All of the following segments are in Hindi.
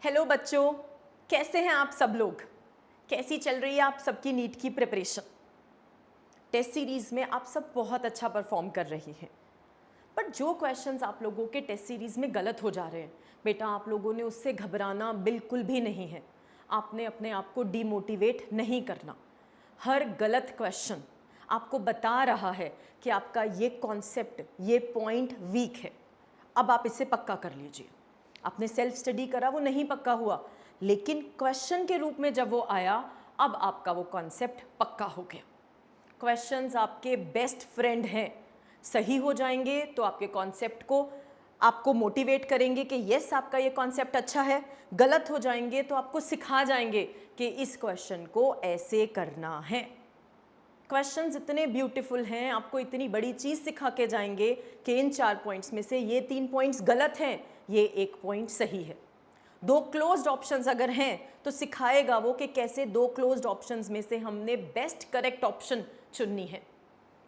हेलो बच्चों, कैसे हैं आप सब लोग। कैसी चल रही है आप सबकी नीट की प्रिपरेशन। टेस्ट सीरीज़ में आप सब बहुत अच्छा परफॉर्म कर रहे हैं, पर जो क्वेश्चंस आप लोगों के टेस्ट सीरीज़ में गलत हो जा रहे हैं बेटा, आप लोगों ने उससे घबराना बिल्कुल भी नहीं है। आपने अपने आप को डिमोटिवेट नहीं करना। हर गलत क्वेश्चन आपको बता रहा है कि आपका ये कॉन्सेप्ट, ये पॉइंट वीक है। अब आप इसे पक्का कर लीजिए। आपने सेल्फ स्टडी करा, वो नहीं पक्का हुआ, लेकिन क्वेश्चन के रूप में जब वो आया, अब आपका वो कॉन्सेप्ट पक्का हो गया। क्वेश्चंस आपके बेस्ट फ्रेंड हैं। सही हो जाएंगे तो आपके कॉन्सेप्ट को आपको मोटिवेट करेंगे कि यस, आपका ये कॉन्सेप्ट अच्छा है। गलत हो जाएंगे तो आपको सिखा जाएंगे कि इस क्वेश्चन को ऐसे करना है। क्वेश्चंस इतने ब्यूटीफुल हैं, आपको इतनी बड़ी चीज़ सिखा के जाएंगे कि इन 4 पॉइंट्स में से ये 3 पॉइंट्स गलत हैं, ये 1 पॉइंट सही है। 2 क्लोज्ड ऑप्शंस अगर हैं तो सिखाएगा वो कि कैसे 2 क्लोज्ड ऑप्शंस में से हमने बेस्ट करेक्ट ऑप्शन चुननी है।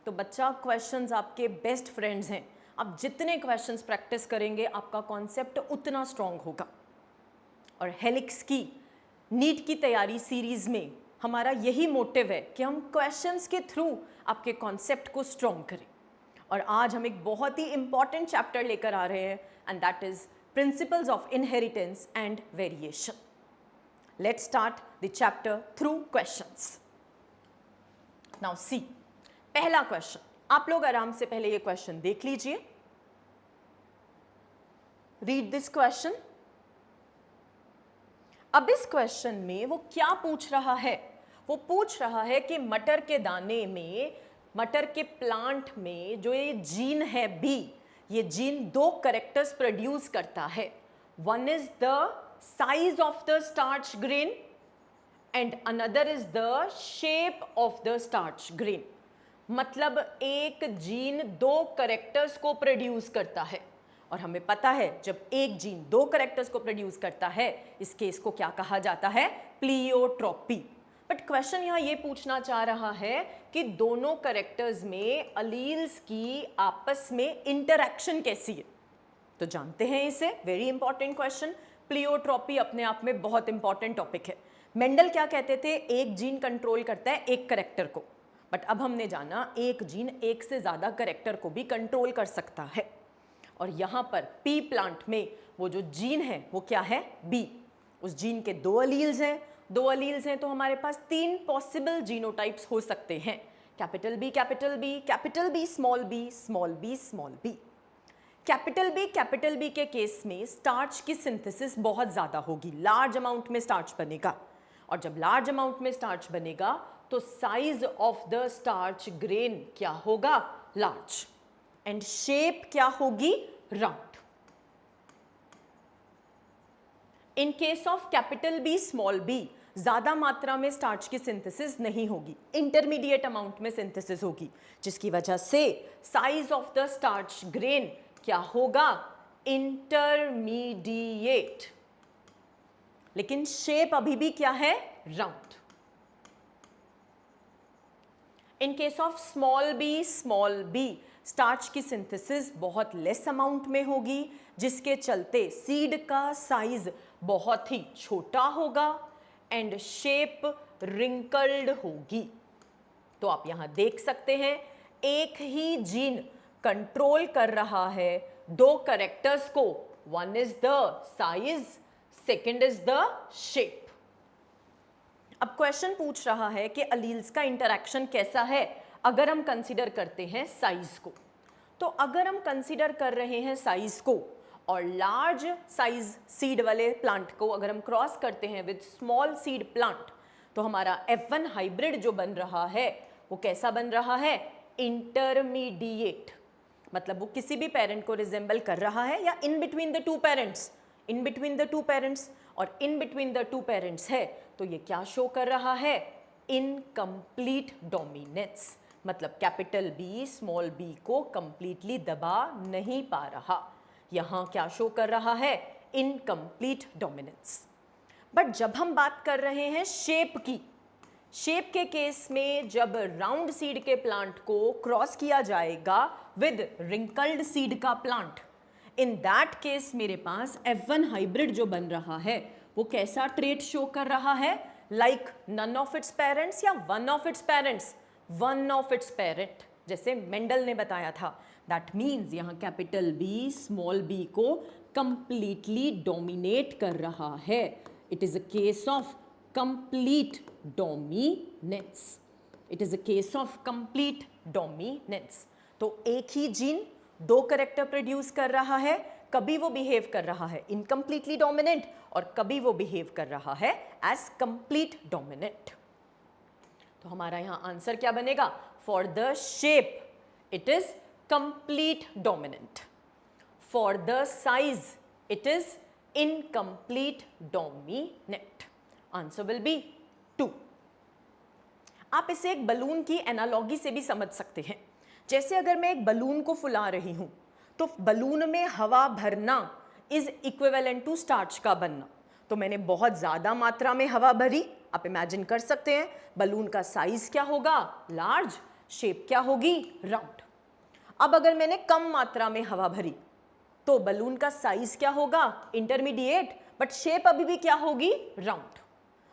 तो बच्चा, क्वेश्चंस आपके बेस्ट फ्रेंड्स हैं। आप जितने क्वेश्चंस प्रैक्टिस करेंगे आपका कॉन्सेप्ट उतना स्ट्रांग होगा। और हेलिक्स की नीट की तैयारी सीरीज में हमारा यही मोटिव है कि हम क्वेश्चंस के थ्रू आपके कॉन्सेप्ट को स्ट्रॉन्ग करें। और आज हम एक बहुत ही इंपॉर्टेंट चैप्टर लेकर आ रहे हैं, and that is principles of inheritance and variation. Let's start the chapter through questions. Now see, पहला क्वेश्चन। आप लोग आराम से पहले ये क्वेश्चन देख लीजिए। Read this question. अब इस क्वेश्चन में वो क्या पूछ रहा है? वो पूछ रहा है कि मटर के दाने में, मटर के प्लांट में जो ये जीन है बी, ये जीन 2 कैरेक्टर्स प्रोड्यूस करता है। One is the size of the starch grain and another is the shape of the starch grain. मतलब एक जीन 2 कैरेक्टर्स को प्रोड्यूस करता है, और हमें पता है जब एक जीन 2 कैरेक्टर्स को प्रोड्यूस करता है, इस केस को क्या कहा जाता है? प्लियोट्रॉपी। बट क्वेश्चन यहाँ ये पूछना चाह रहा है कि दोनों कैरेक्टर्स में अलील्स की आपस में इंटरैक्शन कैसी है। तो जानते हैं इसे, वेरी इंपॉर्टेंट क्वेश्चन। प्लियोट्रॉपी अपने आप में बहुत इंपॉर्टेंट टॉपिक है। मेंडल क्या कहते थे? एक जीन कंट्रोल करता है एक कैरेक्टर को, बट अब हमने जाना एक जीन एक से ज्यादा कैरेक्टर को भी कंट्रोल कर सकता है। और यहाँ पर पी प्लांट में वो जो जीन है वो क्या है? बी। उस जीन के 2 अलील्स हैं। 2 अलील्स हैं तो हमारे पास 3 पॉसिबल जीनोटाइप्स हो सकते हैं। Capital B, capital B, capital B, small B, small B, small B. Capital B के केस में स्टार्च की सिंथेसिस बहुत ज्यादा होगी, लार्ज अमाउंट में स्टार्च बनेगा। और जब लार्ज अमाउंट में स्टार्च बनेगा तो size of the starch grain क्या होगा? लार्ज। एंड शेप क्या होगी? Round. In case of capital B, small B, ज्यादा मात्रा में स्टार्च की सिंथेसिस नहीं होगी, इंटरमीडिएट अमाउंट में सिंथेसिस होगी, जिसकी वजह से size of the starch grain क्या होगा? इंटरमीडिएट। लेकिन शेप अभी भी क्या है? Round. In case of small B, starch की सिंथेसिस बहुत लेस अमाउंट में होगी, जिसके चलते सीड का साइज बहुत ही छोटा होगा एंड शेप रिंकल्ड होगी। तो आप यहां देख सकते हैं एक ही जीन कंट्रोल कर रहा है 2 कैरेक्टर्स को। One is the size, second is the shape. अब क्वेश्चन पूछ रहा है कि अलील्स का इंटरैक्शन कैसा है अगर हम कंसीडर करते हैं साइज को। तो अगर हम कंसीडर कर रहे हैं साइज को और लार्ज साइज सीड वाले प्लांट को अगर हम क्रॉस करते हैं विद स्मॉल सीड प्लांट, तो हमारा F1 हाइब्रिड जो बन रहा है वो कैसा बन रहा है? इंटरमीडिएट। मतलब वो किसी भी पेरेंट को रिजेंबल कर रहा है, या in between the 2 parents, in between the 2 parents. और इन बिटवीन द 2 पेरेंट्स है तो ये क्या शो कर रहा है? Incomplete dominance. मतलब कैपिटल बी स्मॉल बी को कंप्लीटली दबा नहीं पा रहा। यहां क्या शो कर रहा है? Incomplete dominance. बट जब हम बात कर रहे हैं शेप की, शेप के केस में जब राउंड सीड के प्लांट को क्रॉस किया जाएगा विद रिंकल्ड सीड का प्लांट, इन दैट केस मेरे पास F1 हाइब्रिड जो बन रहा है वो कैसा ट्रेट शो कर रहा है? Like none of its parents या one of its parents? One of its parent, जैसे मेंडल ने बताया था। दैट मीन्स यहाँ कैपिटल बी स्मॉल बी को कंप्लीटली डोमिनेट कर रहा है। It is a case of complete dominance. It is a case of complete dominance. तो एक ही जीन दो कैरेक्टर प्रोड्यूस कर रहा है, कभी वो बिहेव कर रहा है इनकम्प्लीटली डोमिनेंट और कभी वो बिहेव कर रहा है एज कंप्लीट डोमिनेंट। तो हमारा यहां आंसर क्या बनेगा? For the shape it is complete dominant, for the size it is incomplete dominant. Answer will B 2। आप इसे एक बलून की एनालॉगी से भी समझ सकते हैं। जैसे अगर मैं एक बलून को फुला रही हूं तो बलून में हवा भरना इज इक्विवेलेंट टू स्टार्च का बनना। तो मैंने बहुत ज्यादा मात्रा में हवा भरी, आप इमेजिन कर सकते हैं बलून का साइज क्या होगा? लार्ज। शेप क्या होगी? राउंड। अब अगर मैंने कम मात्रा में हवा भरी तो बलून का साइज क्या होगा? इंटरमीडिएट, बट शेप अभी भी क्या होगी? राउंड।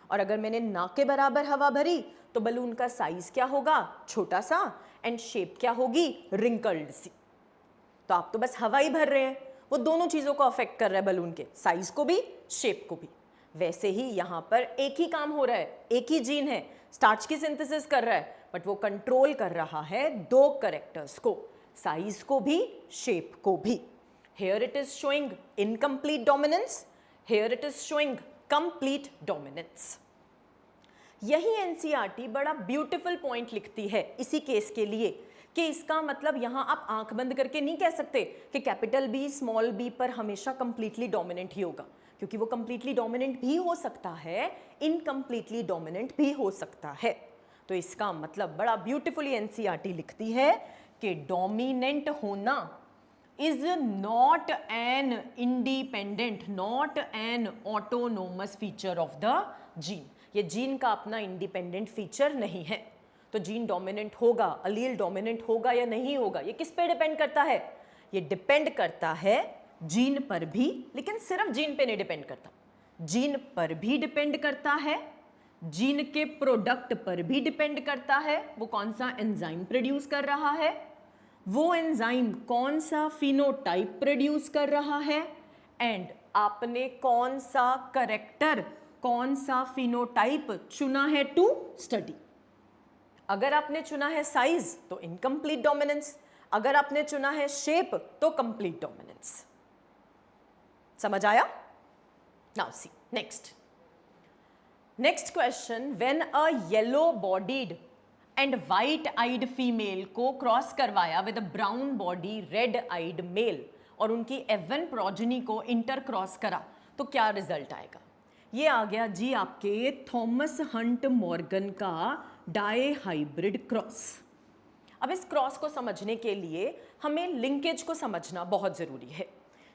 और अगर मैंने ना के बराबर हवा भरी तो बलून का साइज क्या होगा? छोटा सा, एंड शेप क्या होगी? रिंकल्ड सी। तो आप तो बस हवा ही भर रहे हैं, वो दोनों चीजों को अफेक्ट कर रहा है, बलून के साइज को भी शेप को भी। वैसे ही यहां पर एक ही काम हो रहा है, एक ही जीन है, स्टार्च की सिंथेसिस कर रहा है, बट वो कंट्रोल कर रहा है दो कैरेक्टर्स को, साइज को भी शेप को भी। Here it is showing incomplete dominance, here it is showing complete dominance. यही एनसीईआरटी बड़ा ब्यूटीफुल पॉइंट लिखती है इसी केस के लिए कि इसका मतलब यहां आप आंख बंद करके नहीं कह सकते कि कैपिटल बी स्मॉल बी पर हमेशा कंप्लीटली डोमिनेंट ही होगा, क्योंकि वो कंप्लीटली डोमिनेंट भी हो सकता है, इनकम्प्लीटली डोमिनेंट भी हो सकता है। तो इसका मतलब बड़ा ब्यूटीफुली एनसीईआरटी लिखती है कि डोमिनेंट होना is not an independent, not an autonomous feature of the gene। ये जीन का अपना इंडिपेंडेंट फीचर नहीं है। तो जीन डोमिनेंट होगा, अलील डोमिनेंट होगा या नहीं होगा, ये किस पे डिपेंड करता है? ये डिपेंड करता है जीन पर भी, लेकिन सिर्फ जीन पे नहीं डिपेंड करता, जीन पर भी डिपेंड करता है, जीन के प्रोडक्ट पर भी डिपेंड करता है, वो कौन सा एंजाइम प्रोड्यूस कर रहा है, वो एंजाइम कौन सा फिनोटाइप प्रोड्यूस कर रहा है, एंड आपने कौन सा करेक्टर, कौन सा फिनोटाइप चुना है टू स्टडी। अगर आपने चुना है साइज तो इनकम्प्लीट डोमिनेंस, अगर आपने चुना है शेप तो कंप्लीट डोमिनेंस। समझ आया? Now see next question. When a yellow bodied and white eyed female को क्रॉस करवाया with a brown body red eyed male और उनकी एवन प्रोजेनी को इंटर क्रॉस करा तो क्या रिजल्ट आएगा? ये आ गया जी आपके थॉमस हंट मॉर्गन का डाई हाइब्रिड क्रॉस। अब इस क्रॉस को समझने के लिए हमें लिंकेज को समझना बहुत जरूरी है।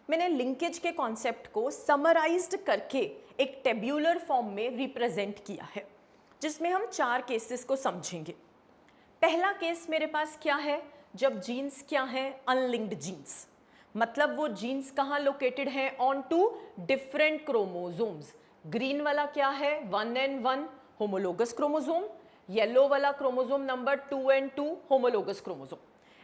मैंने लिंकेज के कॉन्सेप्ट को समराइज्ड करके एक टेब्यूलर फॉर्म में रिप्रेजेंट किया है, जिसमें हम 4 केसेस को समझेंगे। पहला केस मेरे पास क्या है? जब जीन्स क्या है? Unlinked genes. मतलब वो जीन्स कहाँ लोकेटेड है? On two different chromosomes. Green वाला क्या है? 1n1 होमोलोगस क्रोमोसोम, येलो वाला chromosome number 2n2 homologous chromosome,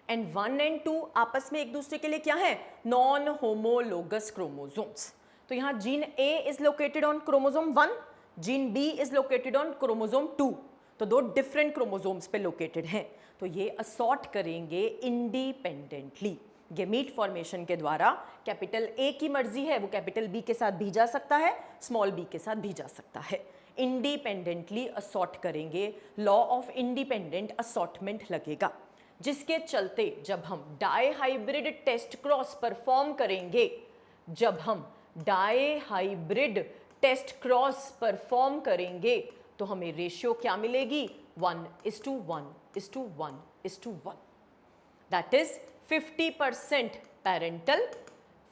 and 1 and 2 आपस में एक दूसरे के लिए क्या है? Non homologous chromosomes. तो यहाँ gene A is located on chromosome 1, gene B is located on chromosome 2, तो 2 डिफरेंट क्रोमोसोम्स पे लोकेटेड हैं। तो ये असॉर्ट करेंगे इंडिपेंडेंटली गेमीट फॉर्मेशन के द्वारा। कैपिटल A की मर्जी है, वो कैपिटल B के साथ भी जा सकता है, स्मॉल b के साथ भी जा सकता है। इंडिपेंडेंटली असॉर्ट करेंगे, लॉ ऑफ इंडिपेंडेंट असॉर्टमेंट लगेगा, जिसके चलते जब हम dihybrid test cross perform करेंगे, जब हम dihybrid test cross perform करेंगे तो हमें रेशियो क्या मिलेगी? 1:1:1:1:1। That is 50% parental,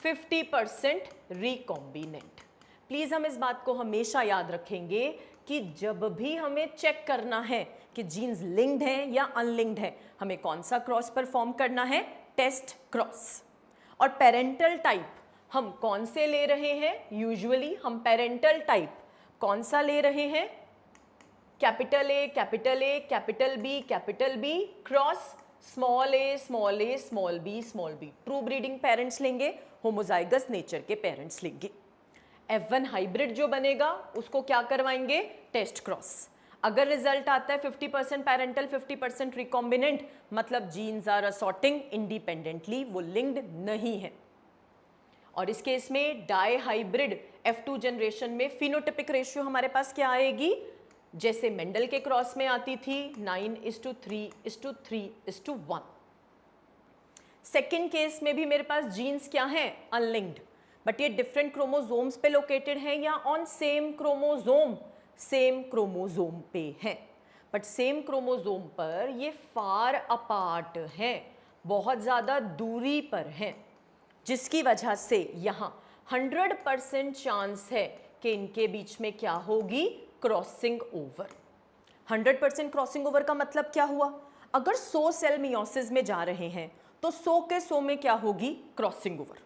50% recombinant. Please हम इस बात को हमेशा याद रखेंगे कि जब भी हमें चेक करना है कि जीन्स लिंक्ड हैं या अनलिंक्ड है, हमें कौन सा क्रॉस परफॉर्म करना है? Test cross. और पेरेंटल टाइप हम कौन से ले रहे हैं? यूजुअली हम पेरेंटल टाइप कौन सा ले रहे हैं? Capital A, capital A, capital B cross small A, small A, small B, small B. True breeding parents लेंगे, होमोजाइगस नेचर के पेरेंट्स लेंगे। F1 हाइब्रिड जो बनेगा उसको क्या करवाएंगे? Test cross. अगर रिजल्ट आता है 50% पेरेंटल 50% रिकॉम्बिनेंट, मतलब जीन्स आर असॉर्टिंग इंडिपेंडेंटली, वो लिंक्ड नहीं है। और इस केस में डाई हाइब्रिड F2 जनरेशन में फिनोटिपिक रेशियो हमारे पास क्या आएगी? जैसे मेंडल के क्रॉस में आती थी 9:3:3:1। सेकेंड केस में भी मेरे पास जीन्स क्या है? अनलिंक्ड, बट ये डिफरेंट क्रोमोसोम्स पे लोकेटेड है या on same chromosome? Same chromosome पे है, बट सेम क्रोमोसोम पर ये फार अपार्ट है, बहुत ज़्यादा दूरी पर है, जिसकी वजह से यहाँ 100% चांस है कि इनके बीच में क्या होगी? Crossing over. 100% क्रॉसिंग ओवर का मतलब क्या हुआ? अगर 100 सेल मियोसिस में जा रहे हैं तो 100 के 100 में क्या होगी? Crossing over.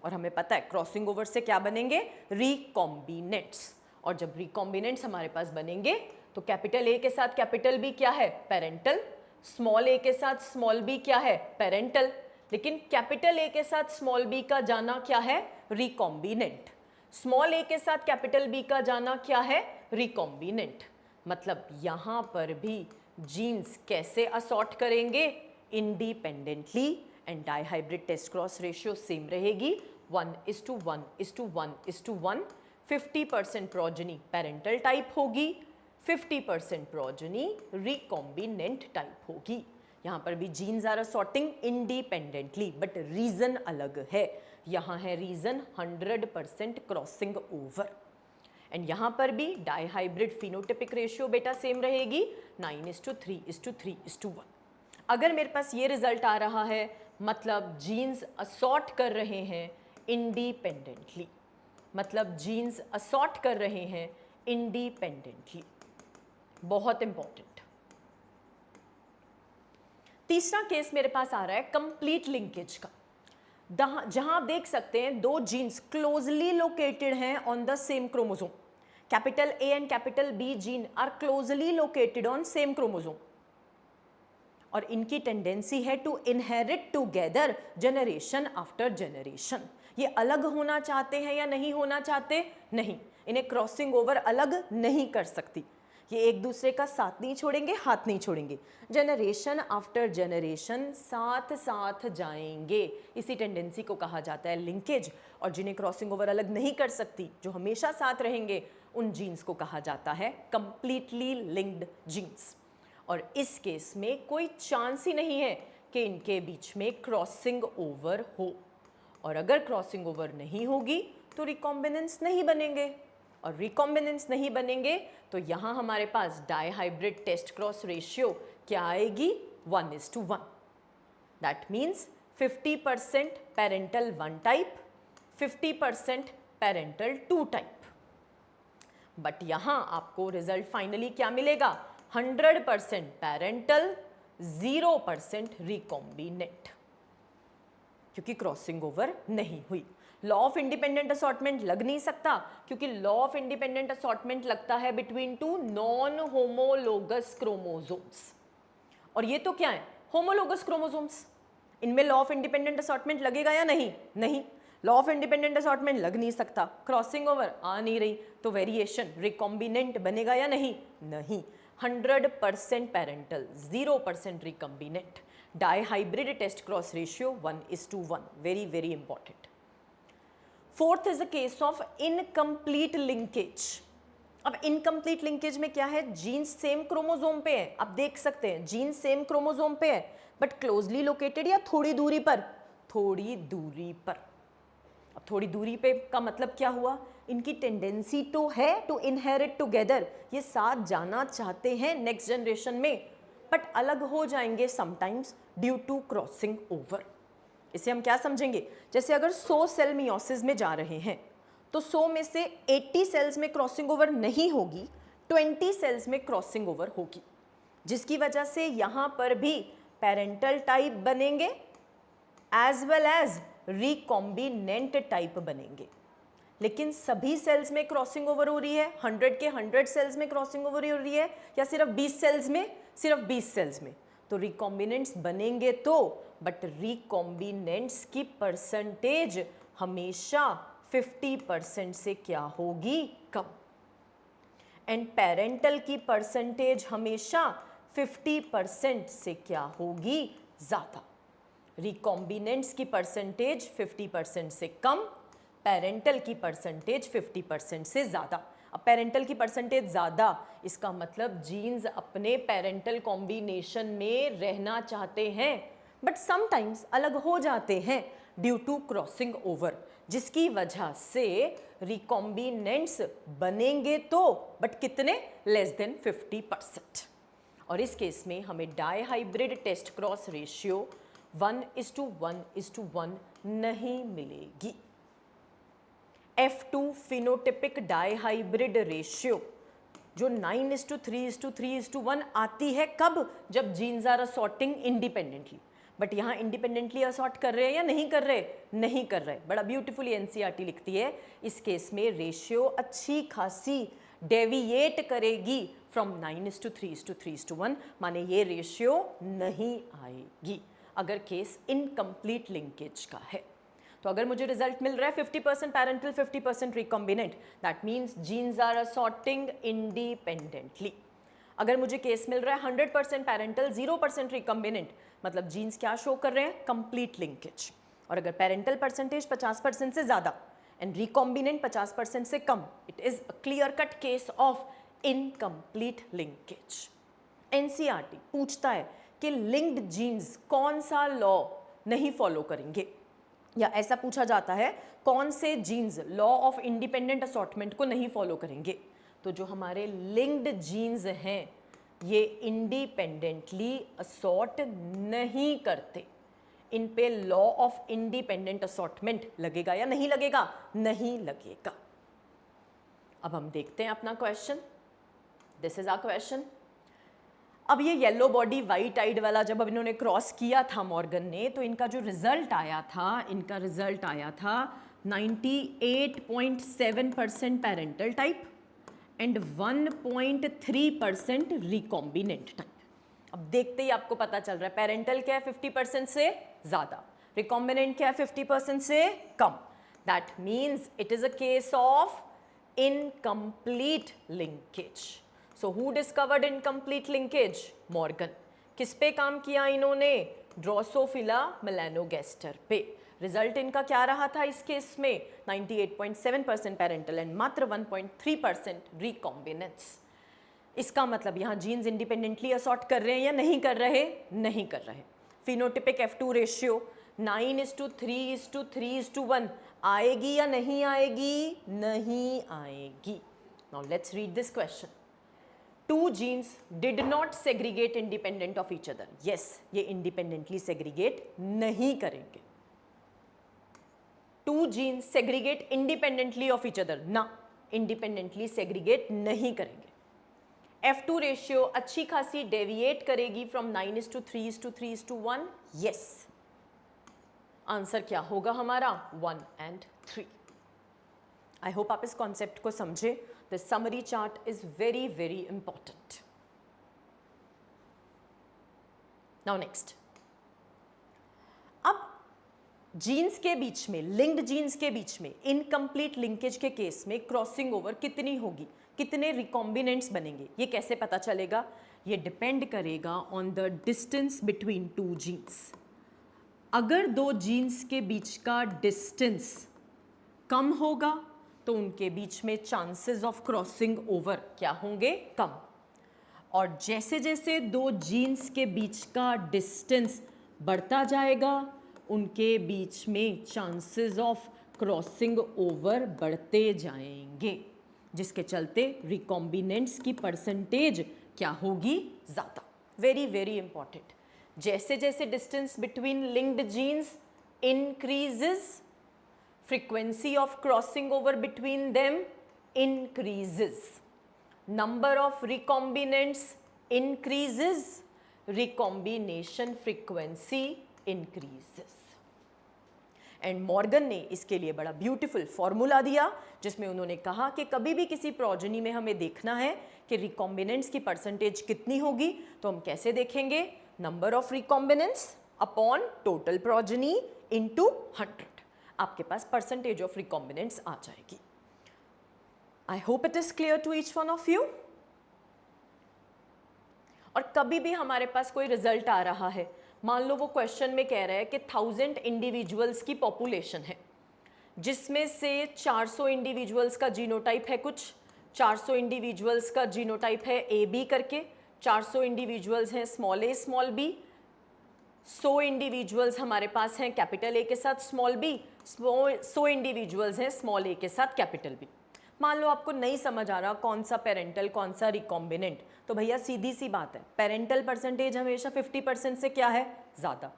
और हमें पता है क्रॉसिंग ओवर से क्या बनेंगे? रिकॉम्बिनेंट्स। और जब रिकॉम्बिनेंट्स हमारे पास बनेंगे तो कैपिटल ए के साथ कैपिटल बी क्या है? पेरेंटल। स्मॉल ए के साथ स्मॉल बी क्या है? पेरेंटल। लेकिन कैपिटल ए के साथ स्मॉल बी का जाना क्या है? रिकॉम्बिनेंट। स्मॉल ए के साथ कैपिटल बी का जाना क्या है? रिकॉम्बिनेंट। मतलब यहां पर भी जीन्स कैसे असॉर्ट करेंगे? Independently. And dihybrid test cross ratio same रहेगी 1:1:1:1:1। 50% प्रोजनी पेरेंटल टाइप होगी, 50% प्रोजनी रिकॉम्बिनेंट टाइप होगी। यहाँ पर भी genes are assorting independently, but reason अलग है। यहाँ है रीजन 100% क्रॉसिंग ओवर। एंड यहाँ पर भी डाइहाइब्रिड फिनोटिपिक रेशियो बेटा सेम रहेगी 9:3:3:1। अगर मेरे पास ये रिजल्ट आ रहा है मतलब जीन्स असॉर्ट कर रहे हैं इंडिपेंडेंटली, मतलब जीन्स असॉर्ट कर रहे हैं इंडिपेंडेंटली। बहुत इंपॉर्टेंट। तीसरा केस मेरे पास आ रहा है कंप्लीट लिंकेज का, जहां आप देख सकते हैं दो जीन्स क्लोजली लोकेटेड हैं on the same chromosome. Capital A and capital B gene are closely located on same chromosome, और इनकी टेंडेंसी है to inherit together generation after generation. ये अलग होना चाहते हैं या नहीं होना चाहते? नहीं, इन्हें क्रॉसिंग ओवर अलग नहीं कर सकती। ये एक दूसरे का साथ नहीं छोड़ेंगे, हाथ नहीं छोड़ेंगे, जनरेशन आफ्टर जनरेशन साथ साथ जाएंगे। इसी टेंडेंसी को कहा जाता है लिंकेज। और जिन्हें क्रॉसिंग ओवर अलग नहीं कर सकती, जो हमेशा साथ रहेंगे, उन जीन्स को कहा जाता है कंप्लीटली लिंक्ड जीन्स। और इस केस में कोई चांस ही नहीं है कि इनके बीच में क्रॉसिंग ओवर हो। और अगर क्रॉसिंग ओवर नहीं होगी तो रिकॉम्बिनेंस नहीं बनेंगे, और रिकॉम्बिनेंस नहीं बनेंगे तो यहाँ हमारे पास डाइहाइब्रिड टेस्ट क्रॉस रेशियो क्या आएगी? 1:1। That means 50% parental 1 type, 50% parental 2 type. But यहाँ आपको रिजल्ट फाइनली क्या मिलेगा? 100% पेरेंटल, 0% रिकॉम्बिनेंट, क्योंकि क्रॉसिंग ओवर नहीं हुई। लॉ ऑफ इंडिपेंडेंट असॉर्टमेंट लग नहीं सकता, क्योंकि लॉ ऑफ इंडिपेंडेंट असॉर्टमेंट लगता है between two non homologous chromosomes. और ये तो क्या है? Homologous chromosomes. इनमें लॉ ऑफ इंडिपेंडेंट असॉर्टमेंट लगेगा या नहीं? नहीं, लॉ ऑफ इंडिपेंडेंट असॉर्टमेंट लग नहीं सकता, क्रॉसिंग ओवर आ नहीं रही, तो वेरिएशन रिकॉम्बिनेंट बनेगा या नहीं? नहीं। 100% parental, 0% recombinant. Dihybrid test cross ratio 1:1। Very very important. Fourth is the case of incomplete linkage. अब इनकम्प्लीट लिंकेज में क्या है? जीन्स सेम क्रोमोसोम पे है, आप देख सकते हैं जीन्स सेम क्रोमोसोम पे है, बट क्लोजली लोकेटेड या थोड़ी दूरी पर? थोड़ी दूरी पर। अब थोड़ी दूरी पे का मतलब क्या हुआ? इनकी टेंडेंसी तो है टू इनहेरिट टुगेदर, ये साथ जाना चाहते हैं नेक्स्ट जनरेशन में, बट अलग हो जाएंगे sometimes due to crossing over. इसे हम क्या समझेंगे? जैसे अगर 100 सेल मियोसिस में जा रहे हैं तो 100 में से 80 सेल्स में क्रॉसिंग ओवर नहीं होगी, 20 सेल्स में क्रॉसिंग ओवर होगी, जिसकी वजह से यहाँ पर भी पेरेंटल टाइप बनेंगे as well as recombinant type बनेंगे। लेकिन सभी सेल्स में क्रॉसिंग ओवर हो रही है, 100 के 100 सेल्स में क्रॉसिंग ओवर हो रही है, या सिर्फ 20 सेल्स में, सिर्फ 20 सेल्स में, तो रिकॉम्बिनेंट्स बनेंगे तो, बट रिकॉम्बिनेंट्स की परसेंटेज हमेशा 50% से क्या होगी, कम। एंड पेरेंटल की परसेंटेज हमेशा 50% से क्या होगी, ज़्यादा। रिकॉम्बिनेंट्स की परसेंटेज 50% से कम, पेरेंटल की परसेंटेज 50% से ज़्यादा। अब पेरेंटल की परसेंटेज ज़्यादा, इसका मतलब जीन्स अपने पेरेंटल कॉम्बिनेशन में रहना चाहते हैं, बट समटाइम्स अलग हो जाते हैं ड्यू टू क्रॉसिंग ओवर, जिसकी वजह से रिकॉम्बिनेंट्स बनेंगे तो, बट कितने, लेस देन 50%। और इस केस में हमें डाईहाइब्रिड टेस्ट क्रॉस रेशियो 1:1:1 नहीं मिलेगी। F2 फिनोटिपिक डाईहाइब्रिड रेशियो जो 9:3:3:1 आती है, कब, जब jeans are assorting independently. But यहाँ इंडिपेंडेंटली असॉर्ट कर रहे हैं या नहीं कर रहे, नहीं कर रहे। बड़ा ब्यूटीफुली एनसीईआरटी लिखती है, इस केस में रेशियो अच्छी खासी डेविएट करेगी फ्रॉम 9:3:3:1, माने ये रेशियो नहीं आएगी अगर केस इनकम्प्लीट लिंकेज का है। तो अगर मुझे रिजल्ट मिल रहा है 50% parental 50% recombinant, that means genes are assorting independently. अगर मुझे केस मिल रहा है 100% पैरेंटल 0% रिकॉम्बिनेंट, मतलब जीन्स क्या शो कर रहे हैं, कंप्लीट लिंकेज। और अगर पैरेंटल परसेंटेज 50% से ज़्यादा एंड रिकॉम्बिनेंट 50% से कम, it is a clear cut case of incomplete linkage. NCERT पूछता है कि लिंक्ड जीन्स कौन सा लॉ नहीं फॉलो करेंगे, या ऐसा पूछा जाता है कौन से genes law of independent assortment को नहीं फॉलो करेंगे। तो जो हमारे लिंक्ड जीन्स हैं ये इंडिपेंडेंटली असॉर्ट नहीं करते, इन पे लॉ ऑफ इंडिपेंडेंट असॉर्टमेंट लगेगा या नहीं लगेगा, नहीं लगेगा। अब हम देखते हैं अपना question. This is our question. अब ये येलो बॉडी वाइट आइड वाला जब अब इन्होंने क्रॉस किया था मॉर्गन ने, तो इनका जो रिजल्ट आया था, इनका रिजल्ट आया था 98.7% parental type and 1.3% recombinant type. अब देखते ही आपको पता चल रहा है पेरेंटल क्या है 50% से ज़्यादा, रिकॉम्बिनेंट क्या है 50% से कम। That means it is a case of incomplete linkage. So who discovered incomplete linkage, Morgan. किस पे काम किया इन्होंने, ड्रोसोफिला मेलानोगास्टर पे। रिजल्ट इनका क्या रहा था इस केस में, 98.7% पैरेंटल एंड मात्र 1.3% रिकॉम्बिनेंस। इसका मतलब यहाँ जीन्स इंडिपेंडेंटली असॉर्ट कर रहे हैं या नहीं कर रहे, नहीं कर रहे। फिनोटिपिक F2 रेशियो 9:3:3:1 आएगी या नहीं आएगी, नहीं आएगी। Now let's read this question. Two genes did not segregate independent of each other. Yes, ये independently segregate नहीं करेंगे। Two genes segregate independently of each other. ना, independently segregate नहीं करेंगे। F2 रेशियो अच्छी खासी डेविएट करेगी फ्रॉम 9:3:3:1। Yes. आंसर क्या होगा हमारा, 1 and 3। आई होप आप इस कॉन्सेप्ट को समझे। The summary chart is very, very important. Now next. अब जीन्स के बीच में, लिंक्ड जीन्स के बीच में इनकम्प्लीट लिंकेज के केस में क्रॉसिंग ओवर कितनी होगी, कितने रिकॉम्बिनेंट्स बनेंगे, ये कैसे पता चलेगा, ये डिपेंड करेगा on the distance between two genes. अगर दो जीन्स के बीच का डिस्टेंस कम होगा तो उनके बीच में चांसेस ऑफ क्रॉसिंग ओवर क्या होंगे, कम। और जैसे जैसे दो जीन्स के बीच का डिस्टेंस बढ़ता जाएगा उनके बीच में चांसेस ऑफ क्रॉसिंग ओवर बढ़ते जाएंगे, जिसके चलते रिकॉम्बिनेंट्स की परसेंटेज क्या होगी, ज़्यादा। Very very important. जैसे जैसे distance between linked genes increases, frequency of crossing over between them increases, number of recombinants increases, recombination frequency increases. And Morgan ने इसके लिए बड़ा ब्यूटीफुल फॉर्मूला दिया जिसमें उन्होंने कहा कि कभी भी किसी प्रोजेनी में हमें देखना है कि रिकॉम्बिनेंट्स की परसेंटेज कितनी होगी, तो हम कैसे देखेंगे, number of recombinants upon total progeny into 100, आपके पास परसेंटेज ऑफ रिकॉम्बिनेंट्स आ जाएगी। I hope it is clear to each one of you. और कभी भी हमारे पास कोई रिजल्ट आ रहा है, मान लो वो क्वेश्चन में कह रहा है कि 1000 इंडिविजुअल्स की पॉपुलेशन है जिसमें से 400 इंडिविजुअल्स का जीनोटाइप है कुछ, 400 इंडिविजुअल्स का जीनोटाइप है ए बी करके, 400 इंडिविजुअल्स हैं small A small B, 100 individuals हमारे पास हैं कैपिटल ए के साथ स्मॉल बी, 100 इंडिविजुअल्स हैं स्मॉल ए के साथ कैपिटल बी। मान लो आपको नहीं समझ आ रहा कौन सा पेरेंटल कौन सा रिकॉम्बिनेंट, तो भैया सीधी सी बात है, पेरेंटल परसेंटेज हमेशा 50% से क्या है ज़्यादा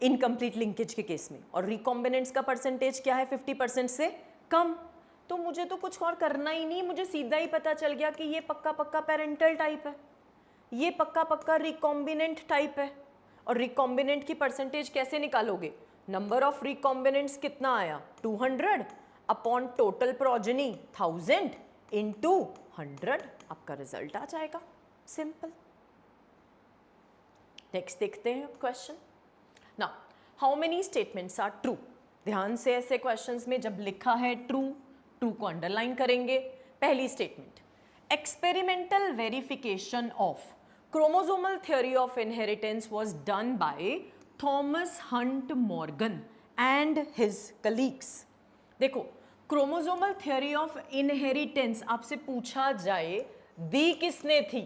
इनकम्प्लीट लिंकेज के केस में, और रिकॉम्बिनेंट्स का परसेंटेज क्या है 50% से कम। तो मुझे तो कुछ और करना ही नहीं, मुझे सीधा ही पता चल गया कि ये पक्का पक्का पेरेंटल टाइप है, ये पक्का पक्का रिकॉम्बिनेंट टाइप है। और रिकॉम्बिनेंट की परसेंटेज कैसे निकालोगे, नंबर ऑफ रिकॉम्बिनेंट्स कितना आया 200 अपॉन टोटल प्रोजेनी 1000 इंटू 100, आपका रिजल्ट आ जाएगा, सिंपल। नेक्स्ट देखते हैं question. Now how many statements are true. ध्यान से ऐसे क्वेश्चंस में जब लिखा है ट्रू, ट्रू को अंडरलाइन करेंगे। पहली statement, experimental verification of chromosomal theory of inheritance was done by Thomas Hunt Morgan and his colleagues. देखो, क्रोमोसोमल थ्योरी ऑफ इनहेरिटेंस आपसे पूछा जाए दी किसने थी,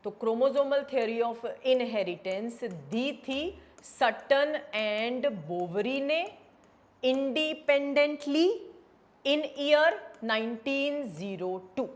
तो क्रोमोसोमल थ्योरी ऑफ इनहेरिटेंस दी थी सटन एंड बोवरी ने इंडिपेंडेंटली इन ईयर 1902।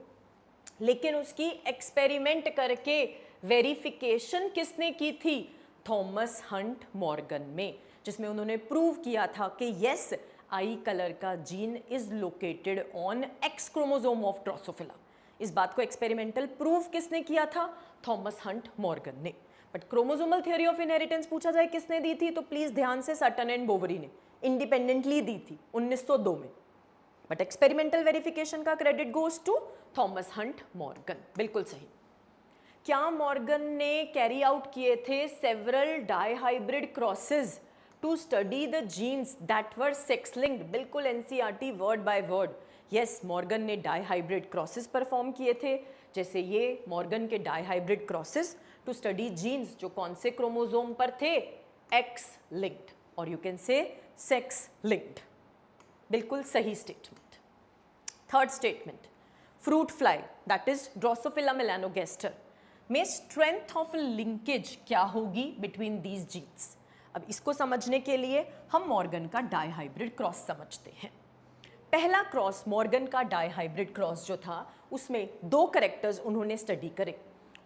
लेकिन उसकी एक्सपेरिमेंट करके वेरिफिकेशन किसने की थी, थॉमस हंट मॉर्गन में, जिसमें उन्होंने प्रूव किया था कि यस आई कलर का gene is located on X chromosome of Drosophila. इस बात को एक्सपेरिमेंटल प्रूव किसने किया था, थॉमस हंट मॉर्गन ने। But chromosomal theory of inheritance पूछा जाए किसने दी थी, तो प्लीज ध्यान से सटन एंड बोवरी ने इंडिपेंडेंटली दी थी 1902 में। बट एक्सपेरिमेंटल वेरिफिकेशन का credit goes to Thomas Hunt Morgan. बिल्कुल सही। क्या मॉर्गन ने कैरी आउट किए थे several dihybrid crosses to study the genes that were sex linked. बिल्कुल NCERT word by word. Yes, Morgan ने डाईहाइब्रिड क्रॉसेस परफॉर्म किए थे, जैसे ये मॉर्गन के dihybrid crosses to study genes जो कौन से क्रोमोसोम पर थे, एक्स लिंक्ड, और you can say sex linked. बिल्कुल सही statement. Third statement, fruit fly that is drosophila melanogaster में स्ट्रेंथ ऑफ लिंकेज क्या होगी बिटवीन दीज जीन्स। अब इसको समझने के लिए हम मॉर्गन का डाईहाइब्रिड क्रॉस समझते हैं। पहला क्रॉस मॉर्गन का डाईहाइब्रिड क्रॉस जो था उसमें दो कैरेक्टर्स उन्होंने स्टडी करे,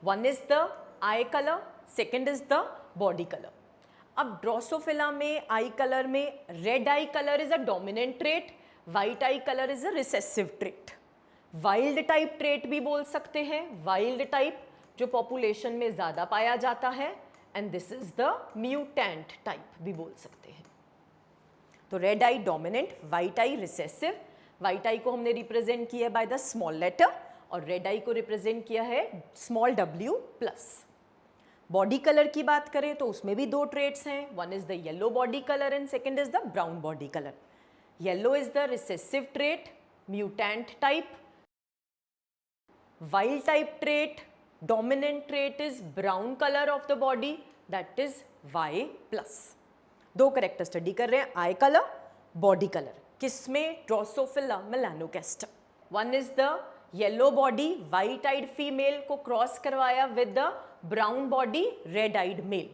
one is the eye colour, second is the body colour. अब ड्रोसोफिला में आई कलर में red I colour is a dominant trait, white I colour is a recessive trait. Wild type trait भी बोल सकते हैं, वाइल्ड टाइप जो पॉपुलेशन में ज्यादा पाया जाता है, and this is the mutant type भी बोल सकते हैं। तो रेड आई डोमिनेंट, वाइट आई रिसेसिव। वाइट आई को हमने रिप्रेजेंट किया बाय द स्मॉल लेटर और रेड आई को रिप्रेजेंट किया है small w plus. Body colour की बात करें तो उसमें भी दो ट्रेट्स हैं, one is the yellow body colour and second is the brown body colour. Yellow is the recessive trait, mutant type. Wild type trait, dominant trait is brown color of the body, that is Y plus। दो करेक्टर स्टडी कर रहे हैं, आई कलर, बॉडी कलर, किसमें, drosophila melanogaster. One is the yellow body white eyed female को क्रॉस करवाया with the brown body red eyed male.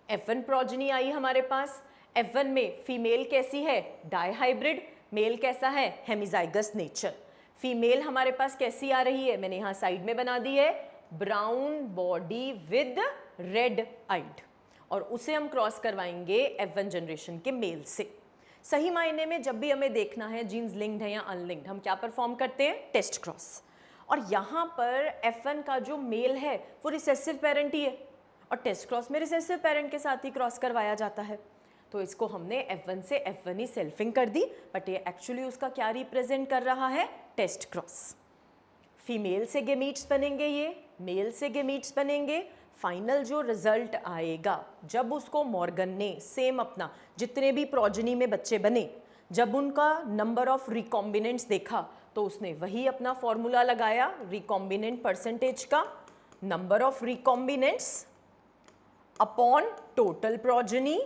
F1 progeny आई हमारे पास। F1 में फीमेल कैसी है, डाईहाइब्रिड, मेल कैसा है, हेमिजाइगस नेचर। फीमेल हमारे पास कैसी आ रही है, मैंने यहाँ साइड में बना दी है, brown body with red eyed, और उसे हम क्रॉस करवाएंगे F1 जनरेशन के मेल से। सही मायने में जब भी हमें देखना है जीन्स लिंक्ड है या अनलिंक्ड, हम क्या परफॉर्म करते हैं, टेस्ट क्रॉस। और यहाँ पर F1 का जो मेल है वो रिसेसिव पेरेंट ही है, और टेस्ट क्रॉस में रिसेसिव पेरेंट के साथ ही क्रॉस करवाया जाता है। तो इसको हमने F1 से F1 ही सेल्फिंग कर दी, बट ये एक्चुअली उसका क्या रिप्रेजेंट कर रहा है, टेस्ट क्रॉस। फीमेल से गेमीट्स बनेंगे, ये मेल से गेमीट्स बनेंगे। फाइनल जो रिजल्ट आएगा जब उसको मॉर्गन ने सेम अपना जितने भी प्रोजनी में बच्चे बने, जब उनका नंबर ऑफ रिकॉम्बिनेंट्स देखा तो उसने वही अपना फॉर्मूला लगाया रिकॉम्बिनेंट परसेंटेज का, number of recombinants upon total progeny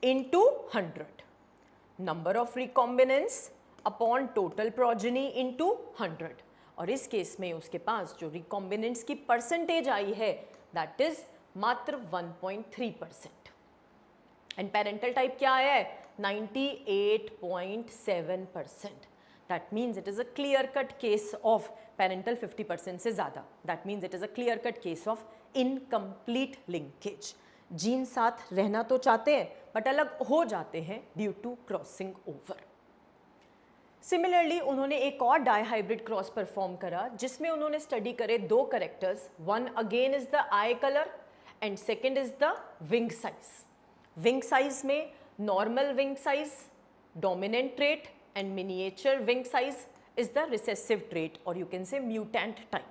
into 100, number of recombinants upon total progeny into 100। और इस केस में उसके पास जो रिकॉम्बिनेंट्स की परसेंटेज आई है दैट इज मात्र 1.3%। एंड पेरेंटल टाइप क्या आया है, 98.7%। That means it is a clear cut case of parental 50% से ज़्यादा, that means it is a clear cut case of incomplete linkage. Gene साथ रहना तो चाहते हैं बट अलग हो जाते हैं due to crossing over. Similarly उन्होंने एक और डाईहाइब्रिड क्रॉस परफॉर्म करा जिसमें उन्होंने स्टडी करे दो characters, one again is the eye colour and second is the wing size. Wing size में normal wing size dominant trait and miniature wing size is the recessive trait और you can say mutant type.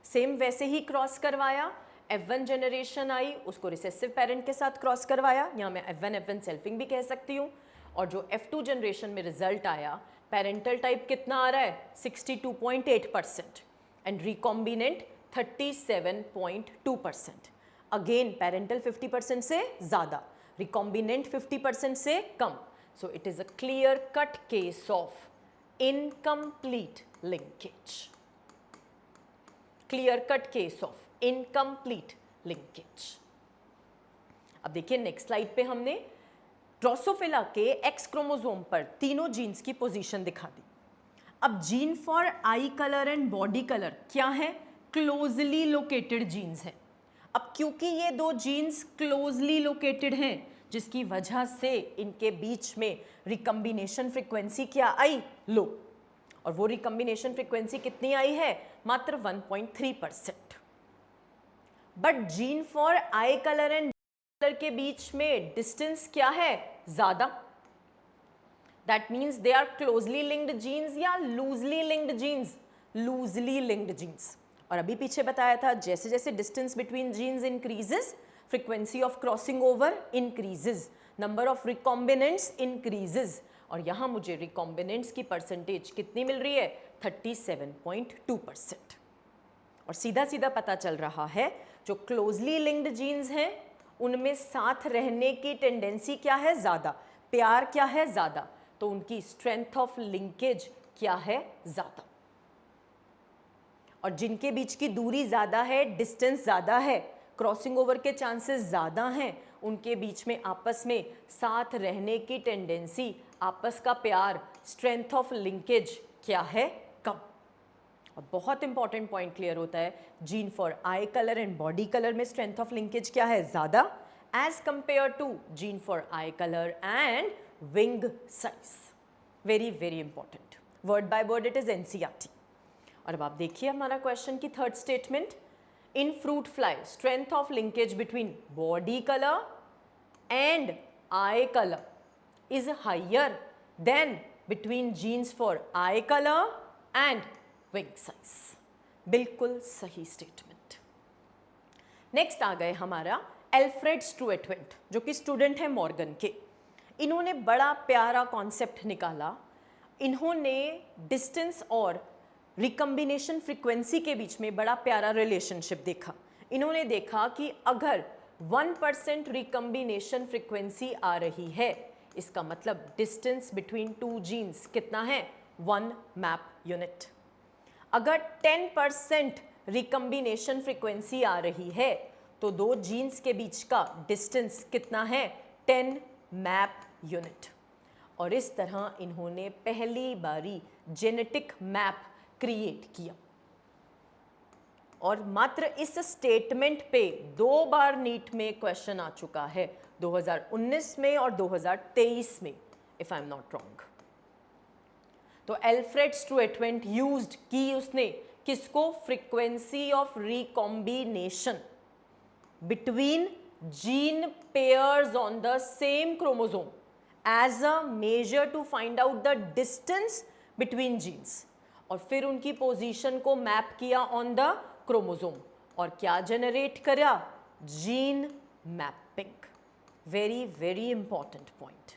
Same वैसे ही क्रॉस करवाया, F1 जनरेशन आई उसको रिसेसिव पेरेंट के साथ क्रॉस करवाया, यहाँ मैं F1 सेल्फिंग भी कह सकती हूँ। और जो F2 जनरेशन में रिजल्ट आया, पेरेंटल टाइप कितना आ रहा है 62.8% एंड रिकॉम्बिनेंट 37.2%। अगेन पेरेंटल 50% से ज़्यादा, रिकॉम्बिनेंट 50% से कम। So it is a clear cut case of incomplete linkage, clear cut case of incomplete linkage. अब देखिए नेक्स्ट स्लाइड पे हमने ड्रोसोफिला के एक्स क्रोमोसोम पर तीनों जीन्स की पोजीशन दिखा दी। अब gene for eye colour and body colour क्या है, क्लोजली लोकेटेड जीन्स हैं। अब क्योंकि ये दो जीन्स क्लोजली लोकेटेड हैं जिसकी वजह से इनके बीच में रिकम्बिनेशन फ्रीक्वेंसी क्या आई, लो। और वो रिकम्बिनेशन फ्रीक्वेंसी कितनी आई है, मात्र 1.3%। But gene for eye colour and colour के बीच में डिस्टेंस क्या है, ज्यादा। That means they are closely linked genes या loosely linked genes, loosely linked genes. और अभी पीछे बताया था जैसे जैसे distance between genes increases, frequency of crossing over increases, number of recombinants increases. और यहाँ मुझे रिकॉम्बिनेंट्स की परसेंटेज कितनी मिल रही है, 37.2%। और सीधा सीधा पता चल रहा है जो क्लोजली लिंक्ड जीन्स हैं उनमें साथ रहने की टेंडेंसी क्या है, ज़्यादा, प्यार क्या है, ज़्यादा, तो उनकी स्ट्रेंथ ऑफ लिंकेज क्या है, ज़्यादा। और जिनके बीच की दूरी ज़्यादा है, डिस्टेंस ज़्यादा है, क्रॉसिंग ओवर के चांसेस ज़्यादा हैं, उनके बीच में आपस में साथ रहने की टेंडेंसी, आपस का प्यार, स्ट्रेंथ ऑफ लिंकेज क्या है, कम। और बहुत इंपॉर्टेंट पॉइंट क्लियर होता है, gene for eye colour and body colour में स्ट्रेंथ ऑफ लिंकेज क्या है, ज़्यादा, as compare to gene for eye colour and wing size. Very very important, word by word it is NCERT। और अब आप देखिए हमारा क्वेश्चन की third statement, in fruit fly strength of linkage between body colour and eye colour is higher than between genes for eye colour and wing size. बिल्कुल सही स्टेटमेंट। नेक्स्ट आ गए हमारा एल्फ्रेड स्टुएटवेंट जो कि स्टूडेंट है मॉर्गन के। इन्होंने बड़ा प्यारा कॉन्सेप्ट निकाला। इन्होंने डिस्टेंस और रिकम्बिनेशन फ्रीक्वेंसी के बीच में बड़ा प्यारा रिलेशनशिप देखा। इन्होंने देखा कि अगर 1% रिकम्बिनेशन फ्रीक्वेंसी आ रही है, इसका मतलब डिस्टेंस बिटवीन टू जीन्स कितना है, 1 मैप यूनिट। अगर 10% रिकम्बिनेशन फ्रीक्वेंसी आ रही है तो दो जीन्स के बीच का डिस्टेंस कितना है, 10 मैप यूनिट। और इस तरह इन्होंने पहली बारी जेनेटिक मैप क्रिएट किया। और मात्र इस स्टेटमेंट पे 2 बार नीट में क्वेश्चन आ चुका है, 2019 में और 2023 में, if I am not wrong. तो एल्फ्रेड स्टुएटवेंट यूज्ड की उसने किसको, frequency of recombination between gene pairs on the same chromosome as a measure to find out the distance between genes, और फिर उनकी पोजीशन को मैप किया ऑन द क्रोमोसोम और क्या जनरेट करा, gene mapping. Very very important point.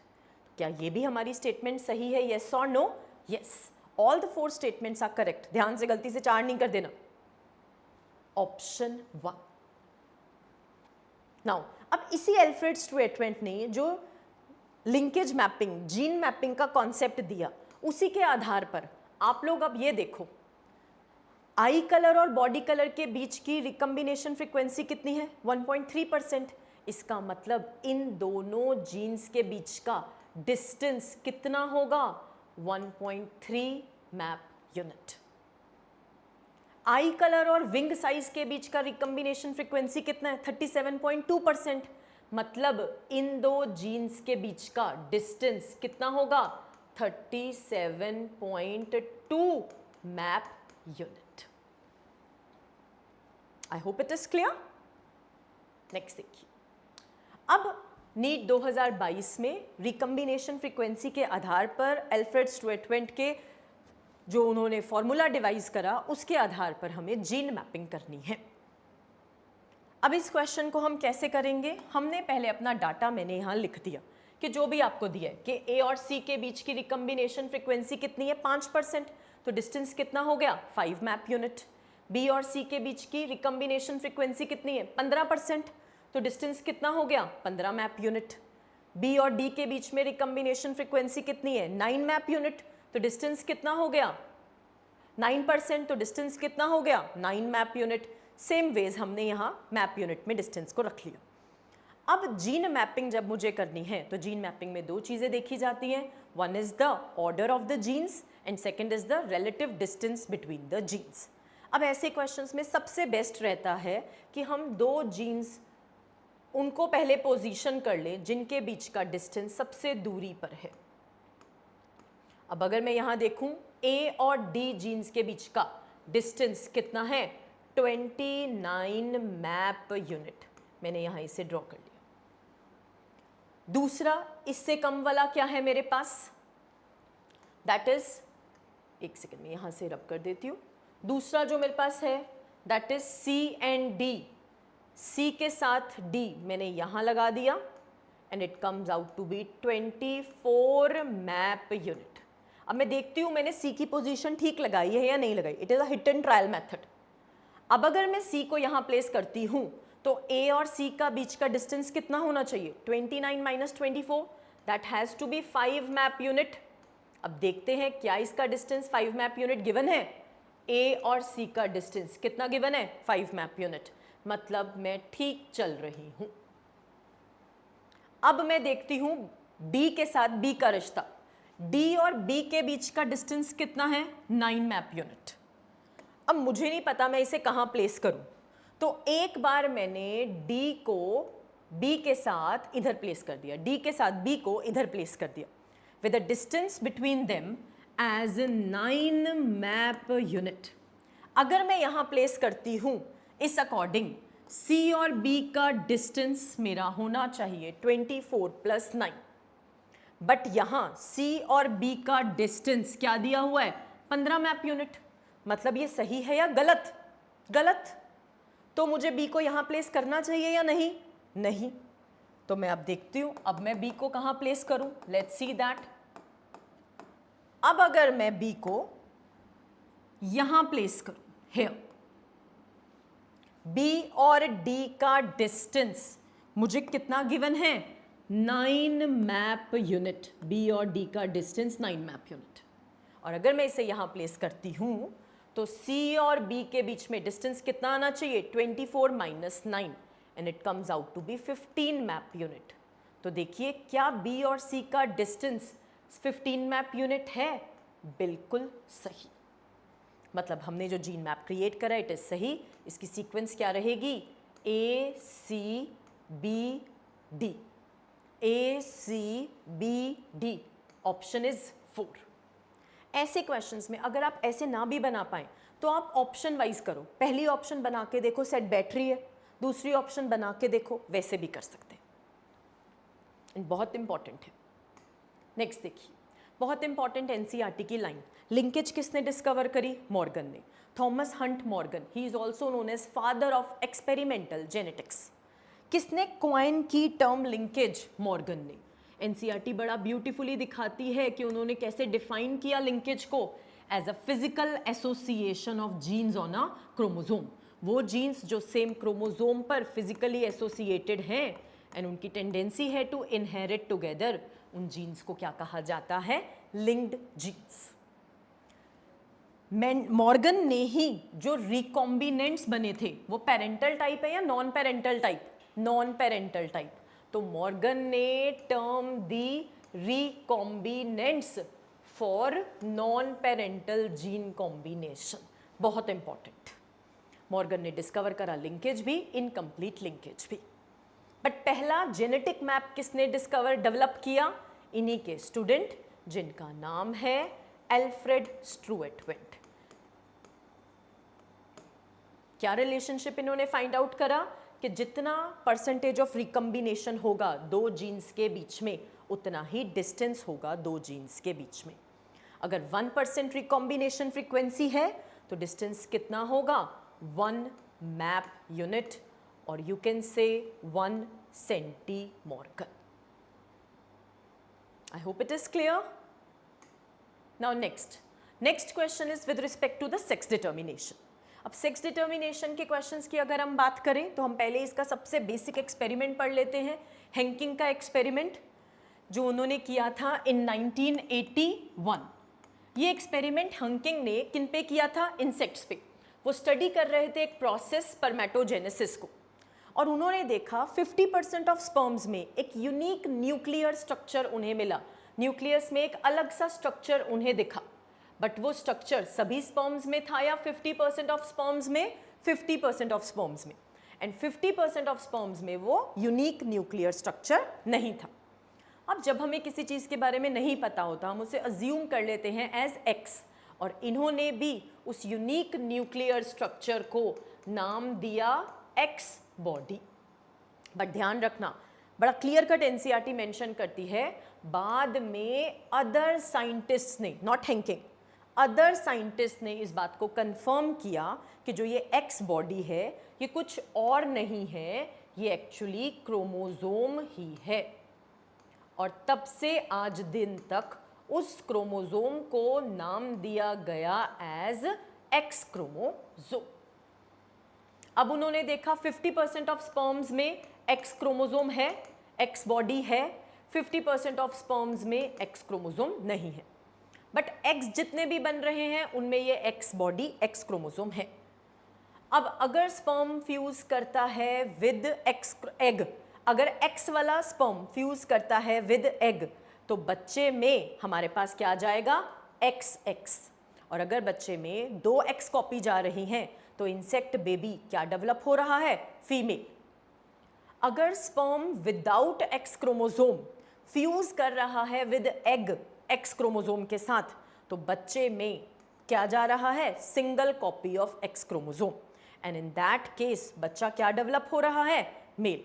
क्या ये भी हमारी स्टेटमेंट सही है, येस और no? Yes, all the 4 statements are correct. ध्यान से गलती से 4 नहीं कर देना। ऑप्शन 1। नाउ अब इसी एल्फ्रेड स्ट्रेटवेंट ने जो लिंकेज मैपिंग, जीन मैपिंग का कॉन्सेप्ट दिया, उसी के आधार पर आप लोग अब ये देखो, आई कलर और बॉडी कलर के बीच की रिकम्बिनेशन फ्रीक्वेंसी कितनी है? 1.3%। इसका मतलब इन दोनों जीन्स के बीच का डिस्टेंस कितना होगा? 1.3 मैप यूनिट। आई कलर और विंग साइज के बीच का रिकम्बिनेशन फ्रीक्वेंसी कितना है? 37.2%। मतलब इन दो जीन्स के बीच का डिस्टेंस कितना होगा? 37.2 map unit. I hope it is clear. Next देखिए, अब नीट 2022 में रिकम्बिनेशन फ्रीक्वेंसी के आधार पर एल्फ्रेड स्ट्रेटवेंट के जो उन्होंने फॉर्मूला डिवाइस करा, उसके आधार पर हमें जीन मैपिंग करनी है। अब इस क्वेश्चन को हम कैसे करेंगे? हमने पहले अपना डाटा मैंने यहाँ लिख दिया कि जो भी आपको दिया है कि ए और सी के बीच की रिकम्बिनेशन फ्रीक्वेंसी कितनी है? 5%। तो डिस्टेंस कितना हो गया? 5 मैप यूनिट। बी और सी के बीच की रिकम्बिनेशन फ्रीक्वेंसी कितनी है? 15%। तो डिस्टेंस कितना हो गया? 15 मैप यूनिट। बी और डी के बीच में रिकम्बिनेशन फ्रीक्वेंसी कितनी है? 9 मैप यूनिट। तो डिस्टेंस कितना हो गया? 9%। तो डिस्टेंस कितना हो गया? 9 मैप यूनिट। सेम वेज हमने यहाँ मैप यूनिट में डिस्टेंस को रख लिया। अब जीन मैपिंग जब मुझे करनी है तो जीन मैपिंग में 2 चीज़ें देखी जाती हैं। One is the order of the genes and second is the relative distance between the genes. अब ऐसे क्वेश्चंस में सबसे बेस्ट रहता है कि हम 2 जीन्स उनको पहले पोजीशन कर लें जिनके बीच का डिस्टेंस सबसे दूरी पर है। अब अगर मैं यहाँ देखूँ ए और डी जीन्स के बीच का डिस्टेंस कितना है? 29 मैप यूनिट। मैंने यहाँ इसे ड्रॉ कर लिया। दूसरा इससे कम वाला क्या है मेरे पास? दैट इज, एक सेकेंड में यहाँ से रब कर देती हूँ। दूसरा जो मेरे पास है that is C and D. C के साथ डी मैंने यहाँ लगा दिया and it comes out to be 24 map unit. अब मैं देखती हूँ मैंने सी की पोजीशन ठीक लगाई है या नहीं लगाई। It is a hit and trial method. अब अगर मैं सी को यहाँ प्लेस करती हूँ तो ए और सी का बीच का डिस्टेंस कितना होना चाहिए? 29 minus 24, that has to be 5 map unit. अब देखते हैं क्या इसका डिस्टेंस 5 मैप यूनिट गिवन है? ए और सी का डिस्टेंस कितना गिवन है? 5 मैप यूनिट। मतलब मैं ठीक चल रही हूँ। अब मैं देखती हूँ डी के साथ बी का रिश्ता। डी और बी के बीच का डिस्टेंस कितना है? 9 मैप यूनिट। अब मुझे नहीं पता मैं इसे कहाँ प्लेस करूँ, तो एक बार मैंने डी को बी के साथ इधर प्लेस कर दिया, डी के साथ बी को इधर प्लेस कर दिया with the distance between them as 9 map unit. अगर मैं यहाँ प्लेस करती हूँ इस अकॉर्डिंग, सी और बी का डिस्टेंस मेरा होना चाहिए 24 + 9, बट यहाँ सी और बी का डिस्टेंस क्या दिया हुआ है? 15 मैप यूनिट। मतलब ये सही है या गलत? गलत। तो मुझे बी को यहाँ प्लेस करना चाहिए या नहीं? नहीं। तो मैं अब देखती हूँ, अब मैं बी को कहाँ प्लेस करूँ? Let's see that. अब अगर मैं बी को यहाँ प्लेस करूँ, हियर, बी और डी का डिस्टेंस मुझे कितना गिवन है? 9 मैप यूनिट। बी और डी का डिस्टेंस 9 मैप यूनिट। और अगर मैं इसे यहाँ प्लेस करती हूँ तो C और B के बीच में डिस्टेंस कितना आना चाहिए? 24 minus 9 and it comes out to be 15 map unit. तो देखिए क्या B और C का डिस्टेंस 15 मैप यूनिट है? बिल्कुल सही। मतलब हमने जो जीन मैप क्रिएट करा इट इज सही। इसकी सीक्वेंस क्या रहेगी? A C B D। A C B D। Option is 4। ऐसे क्वेश्चंस में अगर आप ऐसे ना भी बना पाएं तो आप ऑप्शन वाइज करो। पहली ऑप्शन बना के देखो, सेट बैटरी है दूसरी ऑप्शन बना के देखो, वैसे भी कर सकते हैं। बहुत इंपॉर्टेंट है। नेक्स्ट देखिए, बहुत इंपॉर्टेंट एनसीईआरटी की लाइन, लिंकेज किसने डिस्कवर करी? मॉर्गन ने। Thomas Hunt Morgan, he is also known as father of experimental genetics. किसने क्वाइन की टर्म लिंकेज? मॉर्गन ने। एनसीईआरटी बड़ा ब्यूटीफुली दिखाती है कि उन्होंने कैसे डिफाइन किया लिंकेज को, as a physical association of genes on a chromosome. वो जीन्स जो सेम क्रोमोसोम पर फिजिकली एसोसिएटेड हैं एंड उनकी टेंडेंसी है टू इनहेरिट टुगेदर, उन जीन्स को क्या कहा जाता है? Linked genes. मॉर्गन ने ही जो रिकॉम्बिनेंट्स बने थे वो पेरेंटल टाइप है या non parental type? Non parental type. तो मॉर्गन ने term the recombinants for non parental gene combination. बहुत इंपॉर्टेंट। मॉर्गन ने डिस्कवर करा लिंकेज भी, इनकम्प्लीट लिंकेज भी। बट पहला जेनेटिक मैप किसने डेवलप किया? इन्हीं के स्टूडेंट जिनका नाम है एल्फ्रेड स्ट्रूएटवेंट। क्या रिलेशनशिप इन्होंने फाइंड आउट करा? कि जितना परसेंटेज ऑफ रिकम्बिनेशन होगा दो जीन्स के बीच में, उतना ही डिस्टेंस होगा दो जीन्स के बीच में। अगर 1% रिकॉम्बिनेशन फ्रीक्वेंसी है तो डिस्टेंस कितना होगा? 1 मैप यूनिट, और you can say 1 centimorgan. I hope it is clear. Now next question is with respect to the sex determination. अब सेक्स डिटर्मिनेशन के क्वेश्चंस की अगर हम बात करें तो हम पहले इसका सबसे बेसिक एक्सपेरिमेंट पढ़ लेते हैं, हेंकिंग का एक्सपेरिमेंट जो उन्होंने किया था इन 1981। ये एक्सपेरिमेंट हंकिंग ने किन पे किया था? इंसेक्ट्स पे। वो स्टडी कर रहे थे एक प्रोसेस स्पर्मेटोजेनेसिस को, और उन्होंने देखा 50% ऑफ स्पर्म्स में एक यूनिक न्यूक्लियर स्ट्रक्चर उन्हें मिला। न्यूक्लियस में एक अलग सा स्ट्रक्चर उन्हें दिखा, बट वो स्ट्रक्चर सभी स्पर्म्स में था या 50% ऑफ स्पर्म्स में? 50% ऑफ स्पर्म्स में। एंड 50% ऑफ स्पर्म्स में वो यूनिक न्यूक्लियर स्ट्रक्चर नहीं था। अब जब हमें किसी चीज़ के बारे में नहीं पता होता, हम उसे अज्यूम कर लेते हैं एज एक्स, और इन्होंने भी उस यूनिक न्यूक्लियर स्ट्रक्चर को नाम दिया एक्स बॉडी। बट ध्यान रखना, बड़ा क्लियर कट एनसीईआरटी मेंशन करती है, बाद में अदर साइंटिस्ट ने, नॉट हेंकिंग, अदर साइंटिस्ट ने इस बात को कंफर्म किया कि जो ये एक्स बॉडी है ये कुछ और नहीं है, ये एक्चुअली क्रोमोसोम ही है। और तब से आज दिन तक उस क्रोमोसोम को नाम दिया गया एज एक्स क्रोमोसोम। अब उन्होंने देखा 50% ऑफ स्पर्म्स में एक्स क्रोमोसोम है, एक्स बॉडी है, 50% ऑफ स्पर्म्स में एक्स क्रोमोसोम नहीं है। बट एक्स जितने भी बन रहे हैं उनमें ये एक्स बॉडी, एक्स क्रोमोसोम है। अब अगर स्पर्म फ्यूज करता है विद एक्स एग, अगर एक्स वाला स्पर्म फ्यूज करता है विद एग, तो बच्चे में हमारे पास क्या आ जाएगा? X x. और अगर बच्चे में 2 एक्स कॉपी जा रही हैं तो इंसेक्ट बेबी क्या डेवलप हो रहा है? फीमेल। अगर sperm without x chromosome fuse कर रहा है विद एग, एक्स क्रोमोसोम के साथ, तो बच्चे में क्या जा रहा है? Single copy of x chromosome, and in that case बच्चा क्या डेवलप हो रहा है? मेल।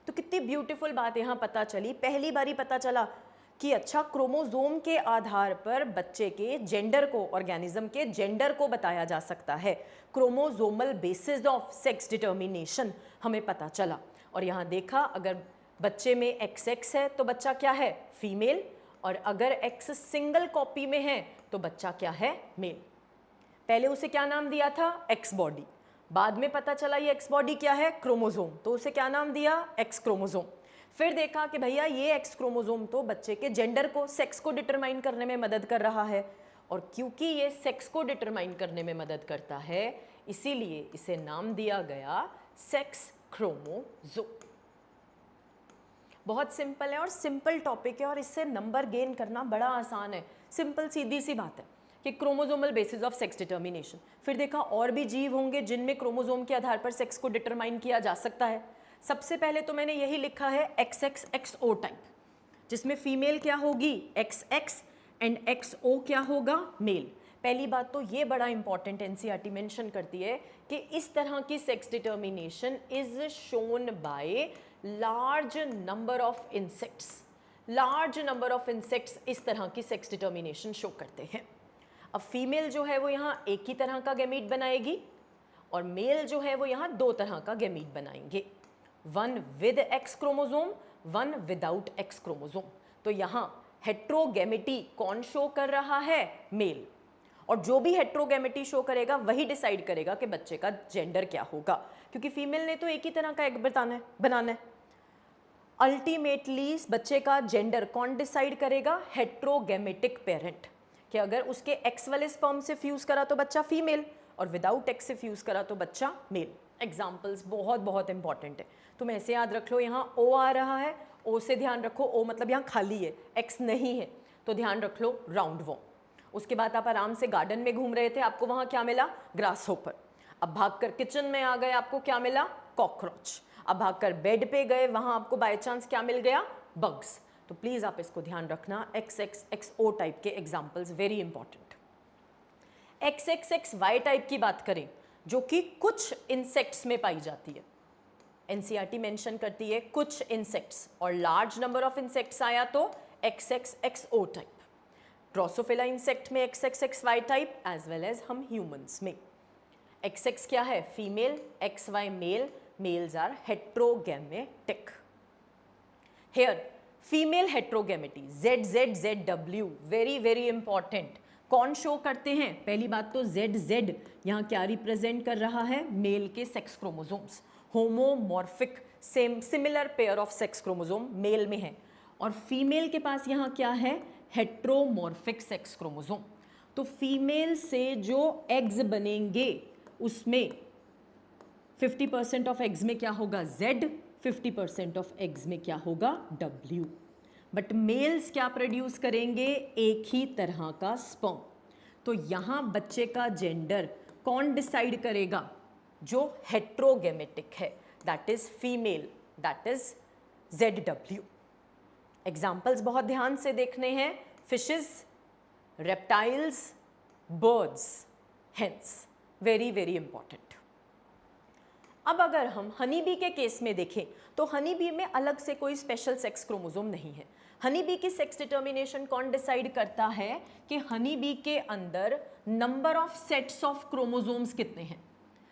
तो कितनी ब्यूटीफुल बात यहाँ पता चली, पहली बारी पता चला कि अच्छा क्रोमोसोम के आधार पर बच्चे के जेंडर को, ऑर्गेनिज्म के जेंडर को बताया जा सकता है। Chromosomal basis of sex determination हमें पता चला। और यहाँ देखा, अगर बच्चे में XX है तो बच्चा क्या है? फीमेल, और अगर X सिंगल कॉपी में है तो बच्चा क्या है? मेल। पहले उसे क्या नाम दिया था? X body. बाद में पता चला ये एक्स बॉडी क्या है? क्रोमोसोम, तो उसे क्या नाम दिया? X chromosome. फिर देखा कि भैया ये एक्स क्रोमोसोम तो बच्चे के जेंडर को, सेक्स को डिटरमाइन करने में मदद कर रहा है, और क्योंकि ये सेक्स को डिटरमाइन करने में मदद करता है इसीलिए इसे नाम दिया गया सेक्स क्रोमोसोम। बहुत सिंपल है और सिंपल टॉपिक है, और इससे नंबर गेन करना बड़ा आसान है। सिंपल सीधी सी बात है कि chromosomal basis of sex determination. फिर देखा और भी जीव होंगे जिनमें क्रोमोसोम के आधार पर सेक्स को डिटरमाइन किया जा सकता है। सबसे पहले तो मैंने यही लिखा है XXXO टाइप, जिसमें फीमेल क्या होगी? XX, एंड XO क्या होगा? मेल। पहली बात तो ये बड़ा इंपॉर्टेंट एनसीईआरटी मेंशन करती है कि इस तरह की sex determination is shown by large number of insects. Large number of insects इस तरह की सेक्स डिटर्मिनेशन शो करते हैं। अब फीमेल जो है वो यहाँ एक ही तरह का गैमीट बनाएगी और मेल जो है वो यहाँ दो तरह का गैमीट बनाएंगे, one with x chromosome, one without x chromosome. तो यहाँ हेट्रोगैमेटी कौन शो कर रहा है? मेल। और जो भी हेट्रोगैमेटी शो करेगा वही डिसाइड करेगा कि बच्चे का जेंडर क्या होगा, क्योंकि फीमेल ने तो एक ही तरह का एग बनाना है। अल्टीमेटली बच्चे का जेंडर कौन डिसाइड करेगा? हेट्रोगैमेटिक पेरेंट, कि अगर उसके एक्स वाले स्पर्म से फ्यूज करा तो बच्चा फीमेल और विदाउट एक्स से फ्यूज करा तो बच्चा मेल। एग्जाम्पल्स बहुत बहुत इंपॉर्टेंट है, तुम ऐसे याद रख लो। यहाँ ओ आ रहा है, ओ से ध्यान रखो, ओ मतलब यहाँ खाली है, एक्स नहीं है, तो ध्यान रख लो राउंड वॉर्म। उसके बाद आप आराम से गार्डन में घूम रहे थे, आपको वहाँ क्या मिला? Grass hopper. अब भागकर किचन में आ गए, आपको क्या मिला? कॉकरोच। अब भागकर बेड पे गए, वहाँ आपको बाय चांस क्या मिल गया? बग्स। तो प्लीज़ आप इसको ध्यान रखना, XXXO टाइप के examples very important. XXXY type की बात करें जो कि कुछ इंसेक्ट्स में पाई जाती है, एनसीईआरटी मेंशन करती है कुछ इंसेक्ट्स, और लार्ज नंबर ऑफ इंसेक्ट्स आया तो XXXO टाइप। ड्रोसोफिला इंसेक्ट में XXXY type as well as हम ह्यूमंस में। XX क्या है? Female, XY male, males are heterogametic. Here female heterogamety ZZZW very very important. कौन शो करते हैं? पहली बात तो ZZ यहाँ क्या रिप्रेजेंट कर रहा है? मेल के sex chromosomes. Homomorphic same similar pair of sex chromosome male में है, और फीमेल के पास यहाँ क्या है? Heteromorphic sex chromosome. तो फीमेल से जो एग्स बनेंगे उसमें 50% ऑफ एग्स में क्या होगा? Z, 50% ऑफ एग्स में क्या होगा? W। बट मेल्स क्या प्रोड्यूस करेंगे? एक ही तरह का स्पर्म। तो यहाँ बच्चे का जेंडर कौन डिसाइड करेगा? जो हेट्रोगैमेटिक है, that is female, that is ZW। Examples बहुत ध्यान से देखने हैं, fishes, reptiles, birds, hence, very very important. अब अगर हम हनी बी के केस में देखें तो हनी बी में अलग से कोई स्पेशल सेक्स क्रोमोसोम नहीं है। हनी बी की सेक्स डिटर्मिनेशन कौन डिसाइड करता है? कि हनी बी के अंदर number of sets of chromosomes कितने हैं।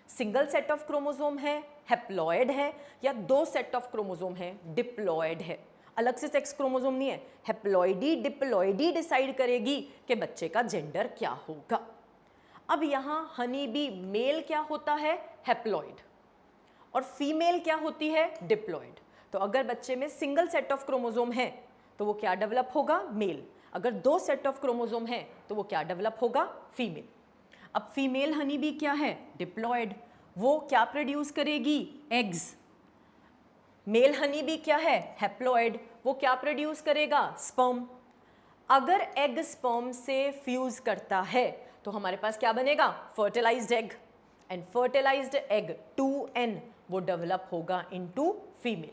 सिंगल सेट ऑफ क्रोमोसोम है, हैप्लॉयड है, या दो सेट ऑफ क्रोमोसोम है, डिप्लॉयड है। अलग से सेक्स क्रोमोसोम नहीं है, हैप्लॉयडी डिप्लॉयडी डिसाइड करेगी कि बच्चे का जेंडर क्या होगा। अब यहाँ हनी बी मेल क्या होता है? हैप्लॉयड, और फीमेल क्या होती है? डिप्लॉयड। तो अगर बच्चे में सिंगल सेट ऑफ क्रोमोसोम है तो वो क्या डेवलप होगा? मेल। अगर दो सेट ऑफ क्रोमोसोम है तो वो क्या डेवलप होगा? फीमेल। अब फीमेल हनी बी क्या है? डिप्लॉयड, वो क्या प्रोड्यूस करेगी? एग्स। मेल हनी बी क्या है? हैप्लॉयड, वो क्या प्रोड्यूस करेगा? स्पर्म। अगर एग स्पर्म से फ्यूज करता है तो हमारे पास क्या बनेगा? Fertilised egg, and fertilised egg 2N वो डेवलप होगा इनटू फीमेल।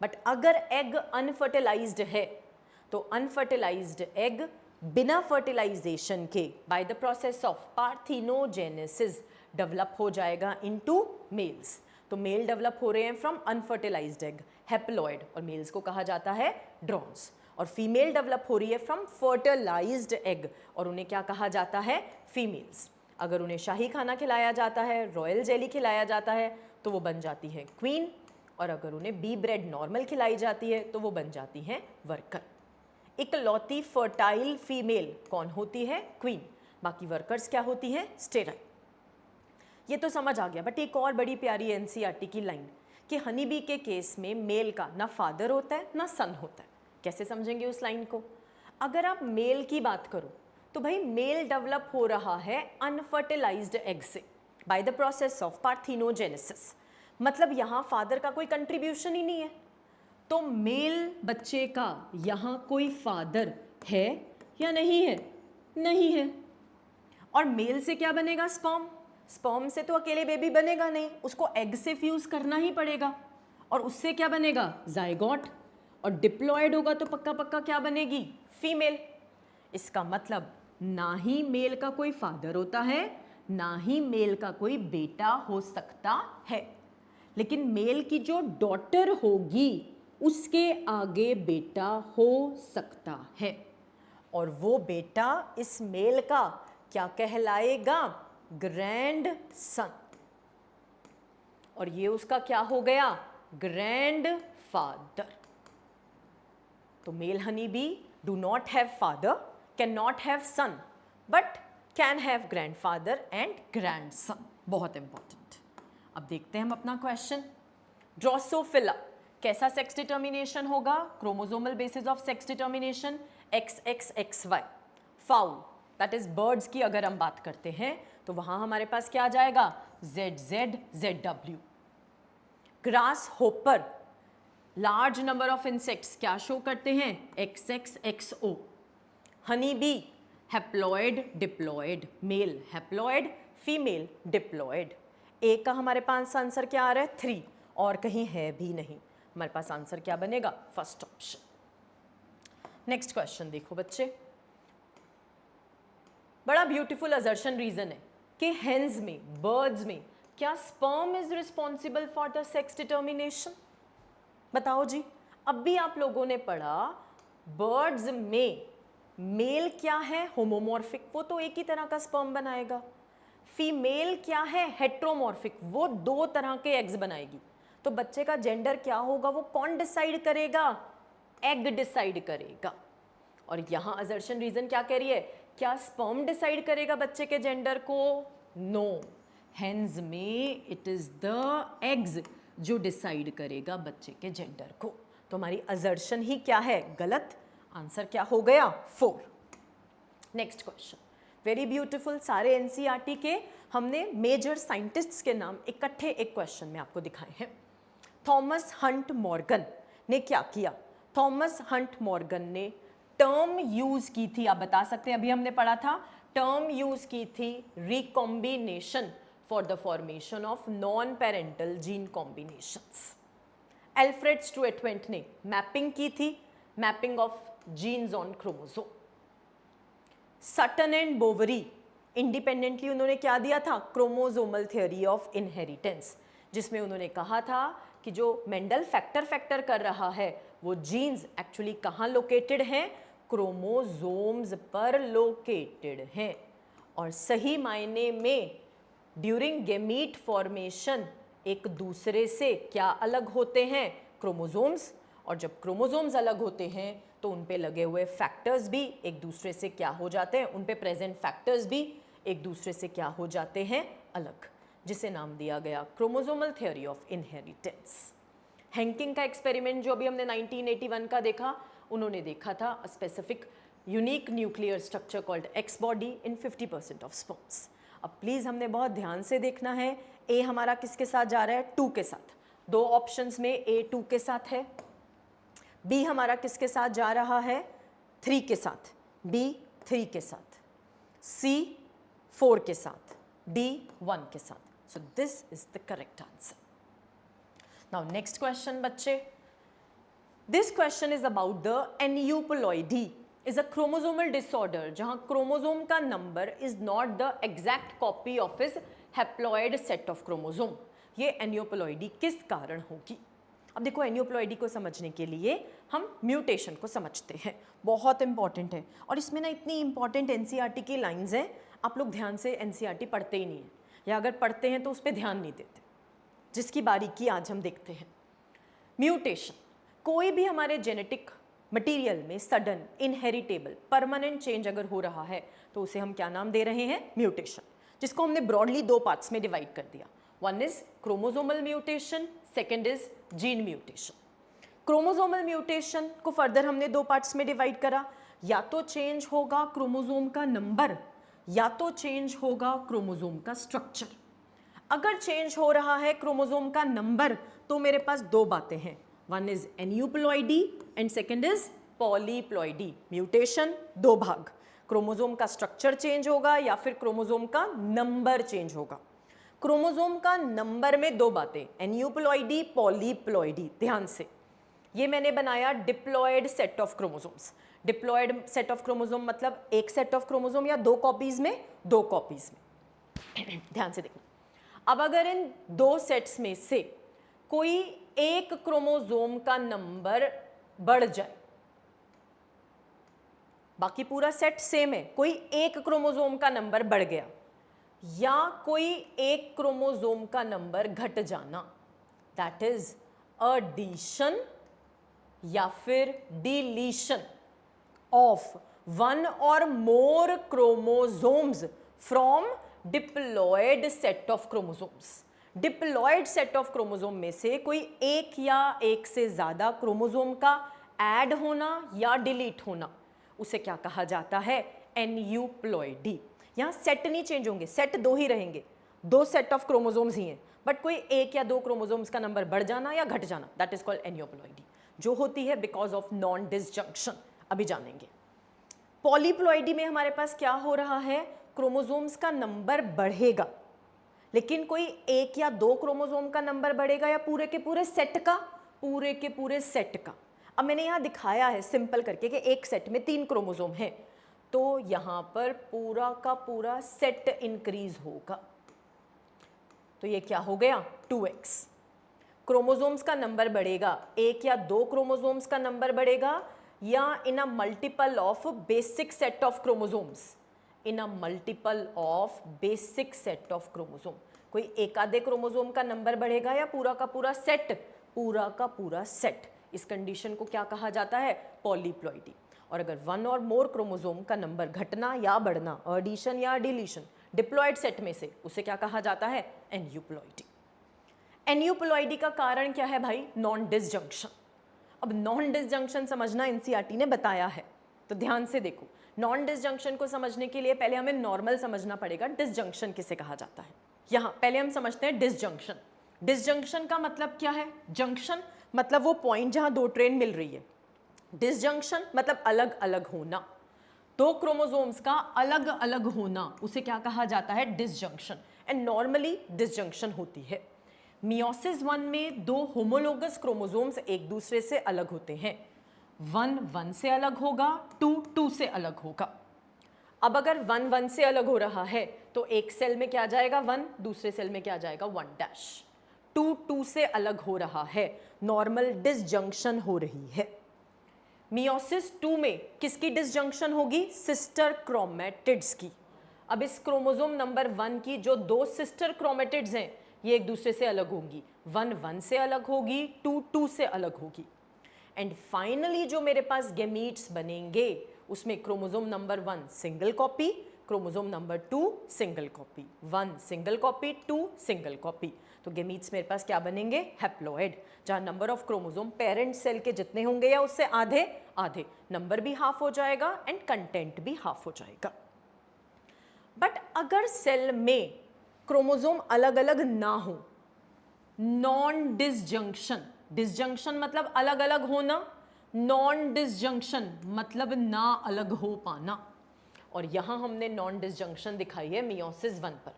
बट अगर एग अनफर्टिलाइज्ड है तो अनफर्टिलाइज्ड एग बिना फर्टिलाइजेशन के by the process of parthenogenesis develop हो जाएगा इनटू मेल्स। तो मेल डेवलप हो रहे हैं फ्रॉम अनफर्टिलाइज्ड एग, हैप्लॉयड, और मेल्स को कहा जाता है ड्रॉन्स। और फीमेल डेवलप हो रही है फ्रॉम फर्टिलाइज्ड एग, और उन्हें क्या कहा जाता है? फीमेल्स। अगर उन्हें शाही खाना खिलाया जाता है, रॉयल जेली खिलाया जाता है तो वो बन जाती है क्वीन, और अगर उन्हें बी ब्रेड नॉर्मल खिलाई जाती है तो वो बन जाती हैं वर्कर। इकलौती फर्टाइल फीमेल कौन होती है? क्वीन। बाकी वर्कर्स क्या होती हैं? स्टेराइल। ये तो समझ आ गया, बट एक और बड़ी प्यारी एनसीईआरटी की लाइन कि हनी बी के केस में मेल का ना फादर होता है ना सन होता है। कैसे समझेंगे उस लाइन को? अगर आप मेल की बात करो तो भाई मेल डेवलप हो रहा है अनफर्टिलाइज्ड एग से bye the process of parthenogenesis, मतलब यहाँ फादर का कोई कंट्रीब्यूशन ही नहीं है। तो मेल बच्चे का यहाँ कोई फादर है या नहीं है? नहीं है। और मेल से क्या बनेगा? स्पर्म। स्पर्म से तो अकेले बेबी बनेगा नहीं, उसको एग से फ्यूज करना ही पड़ेगा, और उससे क्या बनेगा? जाइगोट। और डिप्लॉयड होगा तो पक्का पक्का क्या बनेगी? फीमेल। इसका मतलब ना ही मेल का कोई फादर होता है, ना ही मेल का कोई बेटा हो सकता है, लेकिन मेल की जो डॉटर होगी उसके आगे बेटा हो सकता है, और वो बेटा इस मेल का क्या कहलाएगा? Grand son. और ये उसका क्या हो गया? Grand father. तो male honey bee do not have father, can not have son, but can have grandfather and grandson. बहुत इंपॉर्टेंट। अब देखते हैं हम अपना क्वेश्चन। ड्रोसोफिला कैसा सेक्स डिटर्मिनेशन होगा? Chromosomal basis of sex determination XXXY। Fowl that is birds की अगर हम बात करते हैं तो वहां हमारे पास क्या आ जाएगा? ZZZW। Grass hopper large number of insects क्या शो करते हैं? XXXO। Honey bee haploid diploid, male haploid, female diploid. A का हमारे पास आंसर क्या आ रहा है? 3, और कहीं है भी नहीं। हमारे पास आंसर क्या बनेगा? First option. नेक्स्ट क्वेश्चन देखो बच्चे, बड़ा ब्यूटीफुल असर्शन रीजन है कि हेन्स में, बर्ड्स में क्या sperm is responsible for the sex determination? बताओ जी। अब भी आप लोगों ने पढ़ा बर्ड्स में मेल क्या है? होमोमॉर्फिक, वो तो एक ही तरह का स्पर्म बनाएगा। फीमेल क्या है? हेट्रोमॉर्फिक, वो 2 तरह के एग्स बनाएगी। तो बच्चे का जेंडर क्या होगा? वो कौन डिसाइड करेगा? एग डिसाइड करेगा। और यहां असर्शन रीजन क्या कह रही है? क्या स्पर्म डिसाइड करेगा बच्चे के जेंडर को? नो, हेन्स में इट इज द एग्स जो डिसाइड करेगा बच्चे के जेंडर को। तो हमारी असर्शन ही क्या है? गलत। आंसर क्या हो गया? 4। Next question, very beautiful. सारे एनसीईआरटी के हमने मेजर साइंटिस्ट्स के नाम इकट्ठे एक क्वेश्चन में आपको दिखाए हैं। थॉमस हंट मॉर्गन ने क्या किया? थॉमस हंट मॉर्गन ने टर्म यूज की थी, आप बता सकते हैं, अभी हमने पढ़ा था, टर्म यूज की थी recombination for the formation of non parental gene combinations. Alfred Stuart ने मैपिंग की थी, mapping of genes on chromosome. Sutton and Boveri independently उन्होंने क्या दिया था? क्रोमोसोमल थ्योरी ऑफ इनहेरिटेंस, जिसमें उन्होंने कहा था कि जो मेंडल फैक्टर कर रहा है वो जीन्स एक्चुअली कहाँ लोकेटेड हैं? क्रोमोसोम्स पर लोकेटेड हैं। और सही मायने में ड्यूरिंग गेमीट फॉर्मेशन एक दूसरे से क्या अलग होते हैं? क्रोमोसोम्स। और जब क्रोमोसोम्स अलग होते हैं तो उन पे लगे हुए फैक्टर्स भी एक दूसरे से क्या हो जाते हैं? उन पे प्रेजेंट फैक्टर्स भी एक दूसरे से क्या हो जाते हैं? अलग, जिसे नाम दिया गया chromosomal theory of inheritance. Henking का एक्सपेरिमेंट जो अभी हमने 1981 का देखा, उन्होंने देखा था a specific unique nuclear structure called x body in 50% of sperms. अब प्लीज़ हमने बहुत ध्यान से देखना है, ए हमारा किसके साथ जा रहा है? 2 के साथ। 2 ऑप्शंस में ए 2 के साथ है, बी हमारा किसके साथ जा रहा है? 3 के साथ, बी 3 के साथ, सी 4 के साथ, डी 1 के साथ। So this is the correct answer. Now next question बच्चे, this question is about the aneuploidy is a chromosomal disorder जहां क्रोमोसोम का number is not the exact copy of his haploid set of chromosome. ये एन्यूप्लॉइडी किस कारण होगी? अब देखो, एन्यूप्लॉइडी को समझने के लिए हम म्यूटेशन को समझते हैं, बहुत इंपॉर्टेंट है। और इसमें ना इतनी इंपॉर्टेंट एनसीईआरटी की लाइंस हैं, आप लोग ध्यान से एनसीईआरटी पढ़ते ही नहीं हैं, या अगर पढ़ते हैं तो उस पर ध्यान नहीं देते, जिसकी बारीकी आज हम देखते हैं। म्यूटेशन, कोई भी हमारे जेनेटिक मटेरियल में सडन इनहेरिटेबल परमानेंट चेंज अगर हो रहा है तो उसे हम क्या नाम दे रहे हैं? म्यूटेशन, जिसको हमने ब्रॉडली 2 पार्ट्स में डिवाइड कर दिया। One is chromosomal mutation, second is gene mutation. Chromosomal mutation को फर्दर हमने 2 पार्ट्स में डिवाइड करा, या तो चेंज होगा क्रोमोसोम का नंबर या तो चेंज होगा क्रोमोसोम का स्ट्रक्चर। अगर चेंज हो रहा है क्रोमोसोम का नंबर तो मेरे पास 2 बातें हैं, one is aneuploidy and second is polyploidy. Mutation 2 भाग, क्रोमोसोम का स्ट्रक्चर चेंज होगा या फिर क्रोमोसोम का नंबर चेंज होगा। क्रोमोसोम का नंबर में 2 बातें, एन्यूप्लॉइडी, पॉलीप्लॉइडी। ध्यान से, ये मैंने बनाया diploid set of chromosomes. Diploid set of chromosome मतलब एक सेट ऑफ क्रोमोसोम या दो कॉपीज में, दो कॉपीज में। ध्यान से देखना, अब अगर इन दो सेट्स में से कोई एक क्रोमोसोम का नंबर बढ़ जाए, बाकी पूरा सेट सेम है, कोई एक क्रोमोसोम का नंबर बढ़ गया या कोई एक क्रोमोसोम का नंबर घट जाना, दैट इज एडिशन या फिर deletion of one or more chromosomes from diploid set of chromosomes. Diploid set of chromosome में से कोई एक या एक से ज्यादा क्रोमोसोम का ऐड होना या डिलीट होना, उसे क्या कहा जाता है? एन्यूप्लॉइडी। यहाँ सेट नहीं चेंज होंगे, सेट दो ही रहेंगे, दो सेट ऑफ क्रोमोसोम्स ही हैं, बट कोई एक या दो क्रोमोसोम्स का नंबर बढ़ जाना या घट जाना, दैट इज कॉल्ड एन्यूप्लॉइडी, जो होती है बिकॉज ऑफ नॉन डिसजंक्शन। अभी जानेंगे। पॉलीप्लॉइडी में हमारे पास क्या हो रहा है? क्रोमोसोम्स का नंबर बढ़ेगा, लेकिन कोई एक या दो क्रोमोसोम का नंबर बढ़ेगा या पूरे के पूरे सेट का? पूरे के पूरे सेट का। अब मैंने यहाँ दिखाया है सिंपल करके कि एक सेट में 3 क्रोमोसोम हैं, तो यहाँ पर पूरा का पूरा सेट इंक्रीज होगा। तो ये क्या हो गया? 2x। क्रोमोसोम्स का नंबर बढ़ेगा, एक या दो क्रोमोसोम्स का नंबर बढ़ेगा या in a multiple of basic set of chromosomes, in a multiple of basic set of chromosome. कोई एक आधे क्रोमोसोम का नंबर बढ़ेगा या पूरा का पूरा सेट? पूरा का पूरा सेट। इस कंडीशन को क्या कहा जाता है? पॉलीप्लॉइडी। और अगर वन और मोर क्रोमोसोम का नंबर घटना या बढ़ना, एडिशन या डिलीशन डिप्लॉयड सेट में से, उसे क्या कहा जाता है? एन्यूप्लॉइडी। एन्यूप्लॉइडी का कारण क्या है भाई? Non disjunction. अब नॉन डिसजंक्शन समझना एनसीईआरटी ने बताया है, तो ध्यान से देखो। नॉन डिसजंक्शन को समझने के लिए पहले हमें नॉर्मल समझना पड़ेगा, डिसजंक्शन किसे कहा जाता है। यहाँ पहले हम समझते हैं डिसजंक्शन। डिसजंक्शन का मतलब क्या है? जंक्शन मतलब वो पॉइंट जहां दो ट्रेन मिल रही है। डिसजंक्शन मतलब अलग अलग होना, दो क्रोमोसोम्स का अलग अलग होना, उसे क्या कहा जाता है? डिसजंक्शन। एंड नॉर्मली डिसजंक्शन होती है। मियोसिस 1 में दो होमोलोगस क्रोमोसोम्स एक दूसरे से अलग होते हैं। 1 1 से अलग होगा, 2 2 से अलग होगा। अब अगर 1 1 से अलग हो रहा है तो एक सेल में क्या जाएगा? 1, दूसरे सेल में क्या जाएगा? 1'। 2 2 से अलग हो रहा है, नॉर्मल डिसजंक्शन हो रही है। मियोसिस 2 में किसकी डिसजंक्शन होगी? सिस्टर क्रोमेटिड्स की। अब इस क्रोमोसोम नंबर 1 की जो दो सिस्टर क्रोमेटिड्स हैं, ये एक दूसरे से अलग होंगी। 1 1 से अलग होगी, 2 2 से अलग होगी। एंड फाइनली जो मेरे पास गैमीट्स बनेंगे, उसमें chromosome number 1 single copy, chromosome number 2 single copy, 1 single copy, 2 single copy. तो गैमीट्स मेरे पास क्या बनेंगे? हैप्लॉइड, जहां number of chromosome parent cell के जितने होंगे या उससे आधे आधे, नंबर भी हाफ हो जाएगा एंड कंटेंट भी हाफ हो जाएगा। बट अगर सेल में क्रोमोसोम अलग अलग ना हो, नॉन डिसजंक्शन, डिसजंक्शन मतलब अलग अलग होना, नॉन डिसजंक्शन मतलब ना अलग हो पाना, और यहां हमने नॉन डिसजंक्शन दिखाई है मियोसिस 1 पर।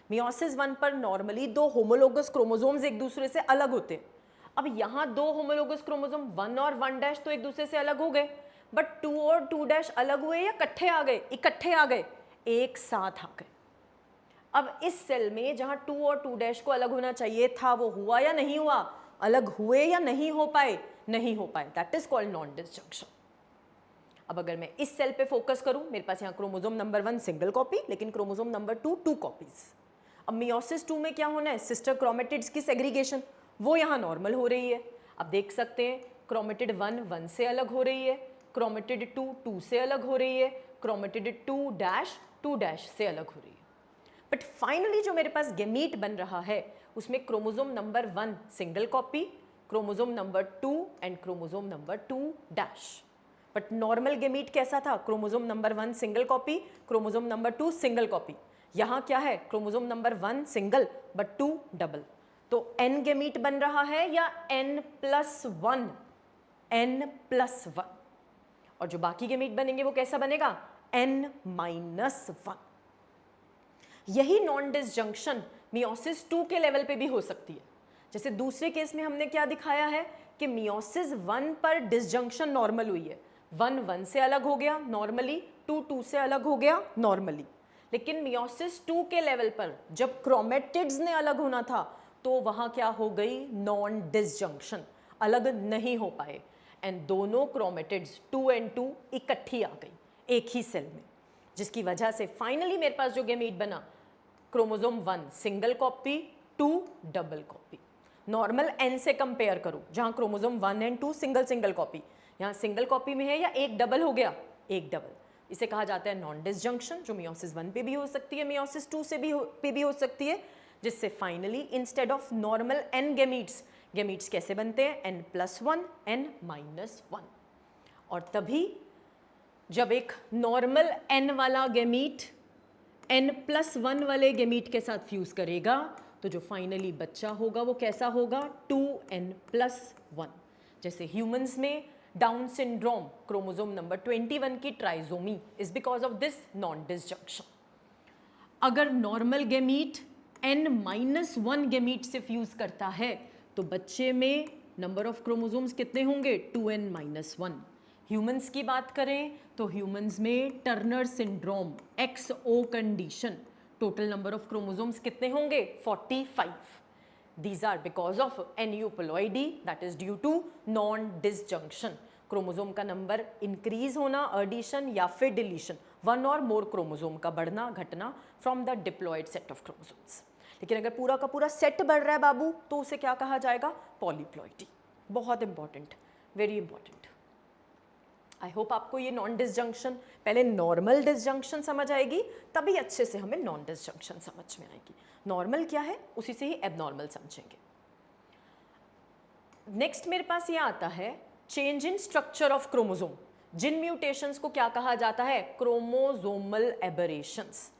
मियोसिस 1 पर नॉर्मली दो होमोलोगस क्रोमोसोम्स एक दूसरे से अलग होते हैं। अब यहां दो होमोलोगस क्रोमोसोम 1 और 1' तो एक दूसरे से अलग हो गए, बट 2 और 2' अलग हुए या इकट्ठे आ गए? इकट्ठे आ गए, एक साथ आ गए। अब इस सेल में जहां 2 और 2' को अलग होना चाहिए था, वो हुआ या नहीं हुआ? अलग हुए या नहीं हो पाए? नहीं हो पाए, that is called non disjunction. अब अगर मैं इस सेल पे फोकस करूं, मेरे पास यहाँ क्रोमोसोम नंबर 1 सिंगल कॉपी, लेकिन क्रोमोसोम नंबर 2 2 कॉपीज। अब मियोसिस 2 में क्या होना है? सिस्टर क्रोमेटिड्स की सेग्रीगेशन, वो यहाँ नॉर्मल हो रही है। अब देख सकते हैं क्रोमेटिड 1 1 से अलग हो रही है, क्रोमेटिड 2 2 से अलग हो रही है, क्रोमेटिड 2' से अलग हो रही है। बट फाइनली जो मेरे पास गैमीट बन रहा है, उसमें chromosome number 1 single copy, chromosome number 2 and chromosome number 2'। But normal gamete कैसा था? Chromosome number 1 single copy, chromosome number 2 single copy. यहाँ क्या है? Chromosome number 1 single but 2 double. तो n गैमीट बन रहा है या n+1? n+1। और जो बाकी गैमीट बनेंगे वो कैसा बनेगा? n-1। यही नॉन डिसजंक्शन मियोसिस 2 के लेवल पे भी हो सकती है। जैसे दूसरे केस में हमने क्या दिखाया है कि मियोसिस 1 पर डिसजंक्शन नॉर्मल हुई है, 1 1 से अलग हो गया नॉर्मली, 2 2 से अलग हो गया नॉर्मली, लेकिन मियोसिस 2 के लेवल पर जब क्रोमेटिड्स ने अलग होना था तो वहां क्या हो गई, नॉन डिसजंक्शन, अलग नहीं हो पाए, एंड दोनों क्रोमेटिड्स 2 एंड 2 इकट्ठी आ गई एक ही सेल में, जिसकी वजह से फाइनली मेरे पास जो गैमीट बना, chromosome 1 single copy, 2 double copy. Normal N से कंपेयर करो, जहां chromosome 1 and 2 single single copy, यहाँ सिंगल कॉपी में है या एक डबल हो गया, एक डबल। इसे कहा जाता है नॉन डिसजंक्शन, जो मियोसिस 1 पे भी हो सकती है, मियोसिस 2 से भी हो सकती है, जिससे finally instead of normal N gametes कैसे बनते हैं, n+1 n-1। और तभी जब एक नॉर्मल n वाला गैमीट n+1 वाले गैमीट के साथ फ्यूज करेगा तो जो फाइनली बच्चा होगा वो कैसा होगा, 2n+1। जैसे ह्यूमंस में डाउन सिंड्रोम क्रोमोसोम नंबर 21 की trisomy is because of this non disjunction. अगर नॉर्मल गैमीट n-1 गैमीट से फ्यूज करता है तो बच्चे में नंबर ऑफ क्रोमोसोम्स कितने होंगे, 2n-1। ह्यूमंस की बात करें तो ह्यूमंस में Turner syndrome XO condition, total number of chromosomes कितने होंगे, 45। These are because of aneuploidy, that is due to non-disjunction। Chromosome का नंबर इंक्रीज होना, एडिशन या फिर deletion, one or more chromosome का बढ़ना घटना from the diploid set of chromosomes. लेकिन अगर पूरा का पूरा सेट बढ़ रहा है बाबू तो उसे क्या कहा जाएगा, पॉलीप्लॉइडी। बहुत important, very important. I hope आपको ये नॉन डिसजंक्शन, पहले नॉर्मल डिसजंक्शन समझ आएगी तभी अच्छे से हमें नॉन डिसजंक्शन समझ में आएगी। नॉर्मल क्या है उसी से ही एबनॉर्मल समझेंगे। नेक्स्ट मेरे पास ये आता है change in structure of chromosome, जिन म्यूटेशंस को क्या कहा जाता है, क्रोमोसोमल एबरेशंस,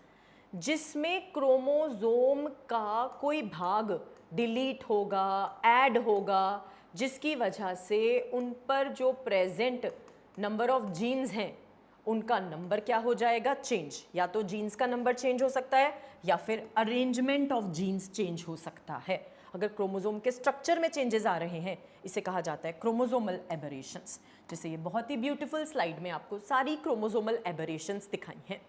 जिसमें क्रोमोसोम का कोई भाग डिलीट होगा, ऐड होगा, जिसकी वजह से उन पर जो प्रेजेंट नंबर ऑफ जीन्स हैं उनका नंबर क्या हो जाएगा, चेंज। या तो जीन्स का नंबर चेंज हो सकता है या फिर अरेंजमेंट ऑफ जीन्स चेंज हो सकता है। अगर क्रोमोसोम के स्ट्रक्चर में चेंजेस आ रहे हैं इसे कहा जाता है क्रोमोसोमल एबरेशंस। जैसे ये बहुत ही ब्यूटीफुल स्लाइड में आपको सारी क्रोमोसोमल एबरेशंस दिखाई हैं।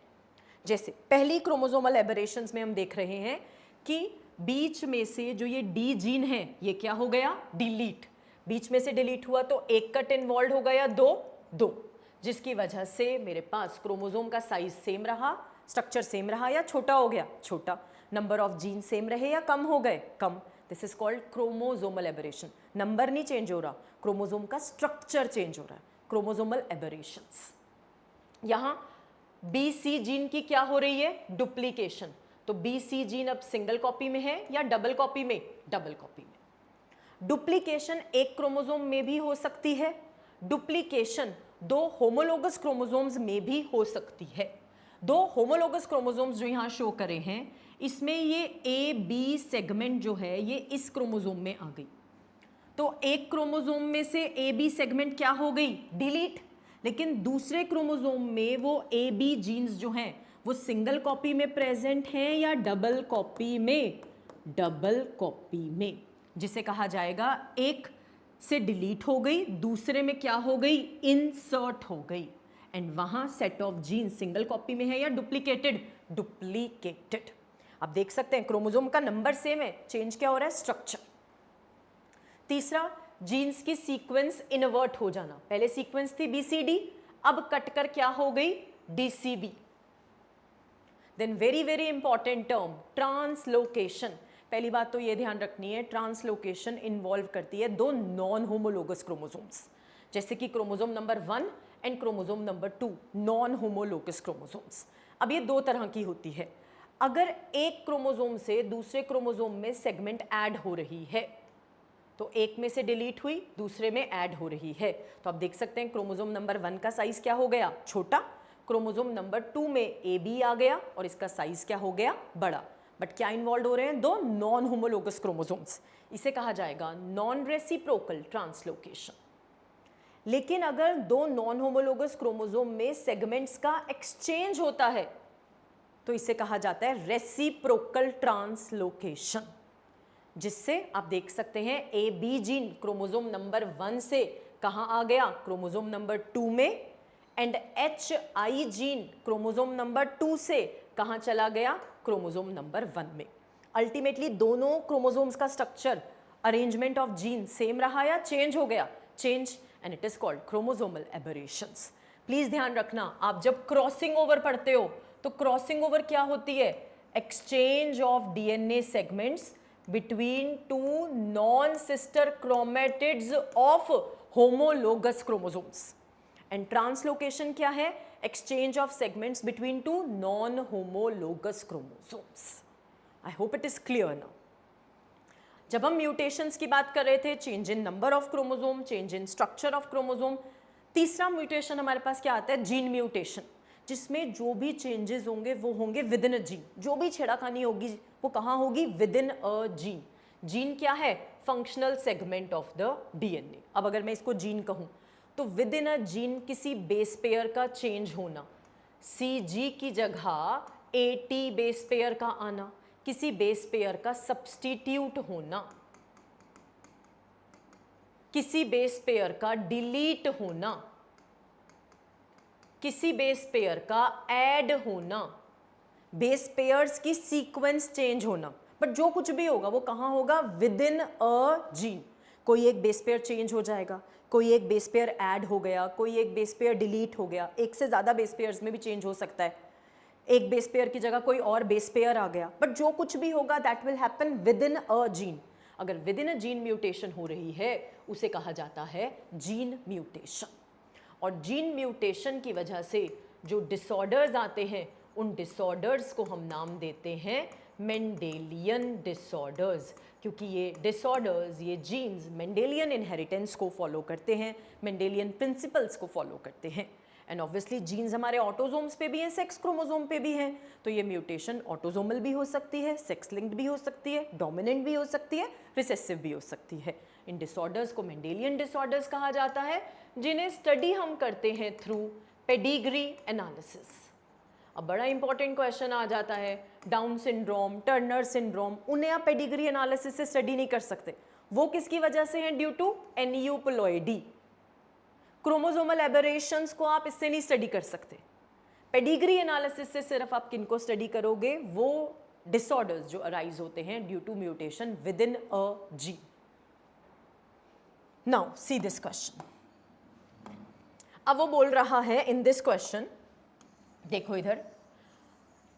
जैसे पहली क्रोमोसोमल एबरेशंस में हम देख रहे हैं कि बीच में से जो ये डी जीन है ये क्या हो गया, डिलीट। बीच में से डिलीट हुआ तो एक कट इन्वॉल्व हो गया, दो, जिसकी वजह से मेरे पास क्रोमोसोम का साइज सेम रहा, स्ट्रक्चर सेम रहा या छोटा हो गया, छोटा। नंबर ऑफ जीन सेम रहे या कम हो गए, कम। This is called chromosomal aberration. Number नहीं चेंज हो रहा, क्रोमोसोम का स्ट्रक्चर चेंज हो रहा है, क्रोमोसोमल एबरेशंस। यहाँ BC जीन की क्या हो रही है, डुप्लीकेशन। तो BC जीन अब सिंगल कॉपी में है या डबल कॉपी में, डबल कॉपी में। डुप्लीकेशन एक क्रोमोसोम में भी हो सकती है, डुप्लीकेशन दो होमोलोगस क्रोमोसोम्स में भी हो सकती है। दो होमोलोगस क्रोमोसोम्स जो यहाँ शो करे हैं इसमें ये AB सेगमेंट जो है ये इस क्रोमोसोम में आ गई, तो एक क्रोमोसोम में से AB सेगमेंट क्या हो गई, डिलीट। लेकिन दूसरे क्रोमोसोम में वो AB जीन्स जो हैं वो सिंगल कॉपी में प्रेजेंट हैं या डबल कॉपी में, डबल कॉपी में, जिसे कहा जाएगा एक से डिलीट हो गई, दूसरे में क्या हो गई, इंसर्ट हो गई। एंड वहां set of gene single copy में है या डुप्लीकेटेड, डुप्लीकेटेड। आप देख सकते हैं क्रोमोसोम का नंबर सेम है, चेंज क्या हो रहा है, स्ट्रक्चर। तीसरा, जीन्स की सीक्वेंस इनवर्ट हो जाना। पहले सीक्वेंस थी BCD, अब कटकर क्या हो गई, DCB। Then very very important term, translocation. पहली बात तो ये ध्यान रखनी है, ट्रांसलोकेशन इन्वॉल्व करती है दो नॉन होमोलोगस क्रोमोसोम्स, जैसे कि chromosome number 1 and chromosome number 2, non homologous chromosomes. अब ये दो तरह की होती है। अगर एक क्रोमोसोम से दूसरे क्रोमोसोम में सेगमेंट ऐड हो रही है तो एक में से डिलीट हुई, दूसरे में ऐड हो रही है, तो आप देख सकते हैं क्रोमोसोम नंबर 1 का साइज क्या हो गया, छोटा। क्रोमोसोम नंबर 2 में AB आ गया और इसका साइज क्या हो गया, बड़ा। बट क्या इन्वॉल्व हो रहे हैं, दो नॉन होमोलोगस क्रोमोसोम्स। इसे कहा जाएगा नॉन रेसिप्रोकल ट्रांसलोकेशन। लेकिन अगर दो नॉन होमोलोगस क्रोमोसोम में सेगमेंट्स का एक्सचेंज होता है तो इसे कहा जाता है रेसिप्रोकल ट्रांसलोकेशन। जिससे आप देख सकते हैं A B gene chromosome number 1 से कहाँ आ गया, क्रोमोसोम नंबर 2 में, and H I gene chromosome number 2 से कहाँ चला गया, क्रोमोसोम नंबर 1 में। अल्टीमेटली दोनों क्रोमोसोम्स का structure, arrangement of gene same रहा या चेंज हो गया, change, and it is called chromosomal aberrations. Please ध्यान रखना, आप जब क्रॉसिंग ओवर पढ़ते हो तो क्रॉसिंग ओवर क्या होती है, exchange of DNA segments between two non sister chromatids of homologous chromosomes, and translocation क्या है, exchange of segments between two non homologous chromosomes. I hope it is clear now. जब हम म्यूटेशंस की बात कर रहे थे, change in number of chromosome, change in structure of chromosome, तीसरा म्यूटेशन हमारे पास क्या आता है, जीन म्यूटेशन, जिसमें जो भी चेंजेस होंगे वो होंगे विद इन अ जीन, जो भी छेड़खानी होगी वो कहाँ होगी, with in a gene. Gene क्या है, functional segment of the DNA. अब अगर मैं इसको जीन कहूँ तो विद इन अ जीन किसी बेस पेयर का चेंज होना, CG की जगह AT बेस पेयर का आना, किसी बेस पेयर का सब्स्टिट्यूट होना, किसी बेस पेयर का डिलीट होना, किसी बेस पेयर का ऐड होना, बेस पेयर्स की सीक्वेंस चेंज होना, बट जो कुछ भी होगा वो कहाँ होगा, विद इन अ जीन। कोई एक बेस पेयर चेंज हो जाएगा, कोई एक बेस पेयर ऐड हो गया, कोई एक बेस पेयर डिलीट हो गया, एक से ज़्यादा बेस पेयर्स में भी चेंज हो सकता है, एक बेस पेयर की जगह कोई और बेस पेयर आ गया, बट जो कुछ भी होगा that will happen within a gene. अगर within a gene mutation हो रही है उसे कहा जाता है जीन म्यूटेशन। और जीन म्यूटेशन की वजह से जो डिसऑर्डर्स आते हैं उन डिसऑर्डर्स को हम नाम देते हैं मेंडेलियन डिसऑर्डर्स, क्योंकि ये डिसऑर्डर्स, ये जीन्स मेंडेलियन इनहेरिटेंस को फॉलो करते हैं, मेंडेलियन प्रिंसिपल्स को फॉलो करते हैं। एंड ऑब्वियसली जीन्स हमारे ऑटोजोम्स पे भी हैं, सेक्स क्रोमोसोम पे भी हैं, तो ये म्यूटेशन ऑटोजोमल भी हो सकती है, सेक्स लिंक्ड भी हो सकती है, डोमिनेंट भी हो सकती है, रिसेसिव भी हो सकती है। इन डिसऑर्डर्स को मेंडेलियन डिसऑर्डर्स कहा जाता है, जिन्हें स्टडी हम करते हैं थ्रू पेडिग्री एनालिसिस। अब बड़ा इंपॉर्टेंट क्वेश्चन आ जाता है, डाउन सिंड्रोम, टर्नर सिंड्रोम, उन्हें आप पेडिग्री एनालिसिस से स्टडी नहीं कर सकते, वो किसकी वजह से हैं, due to aneuploidy. Chromosomal aberrations को आप इससे नहीं स्टडी कर सकते। पेडिग्री एनालिसिस से सिर्फ आप किनको स्टडी करोगे, वो डिसऑर्डर्स जो अराइज होते हैं due to mutation within a gene. Now see this question. अब वो बोल रहा है इन दिस क्वेश्चन, देखो इधर,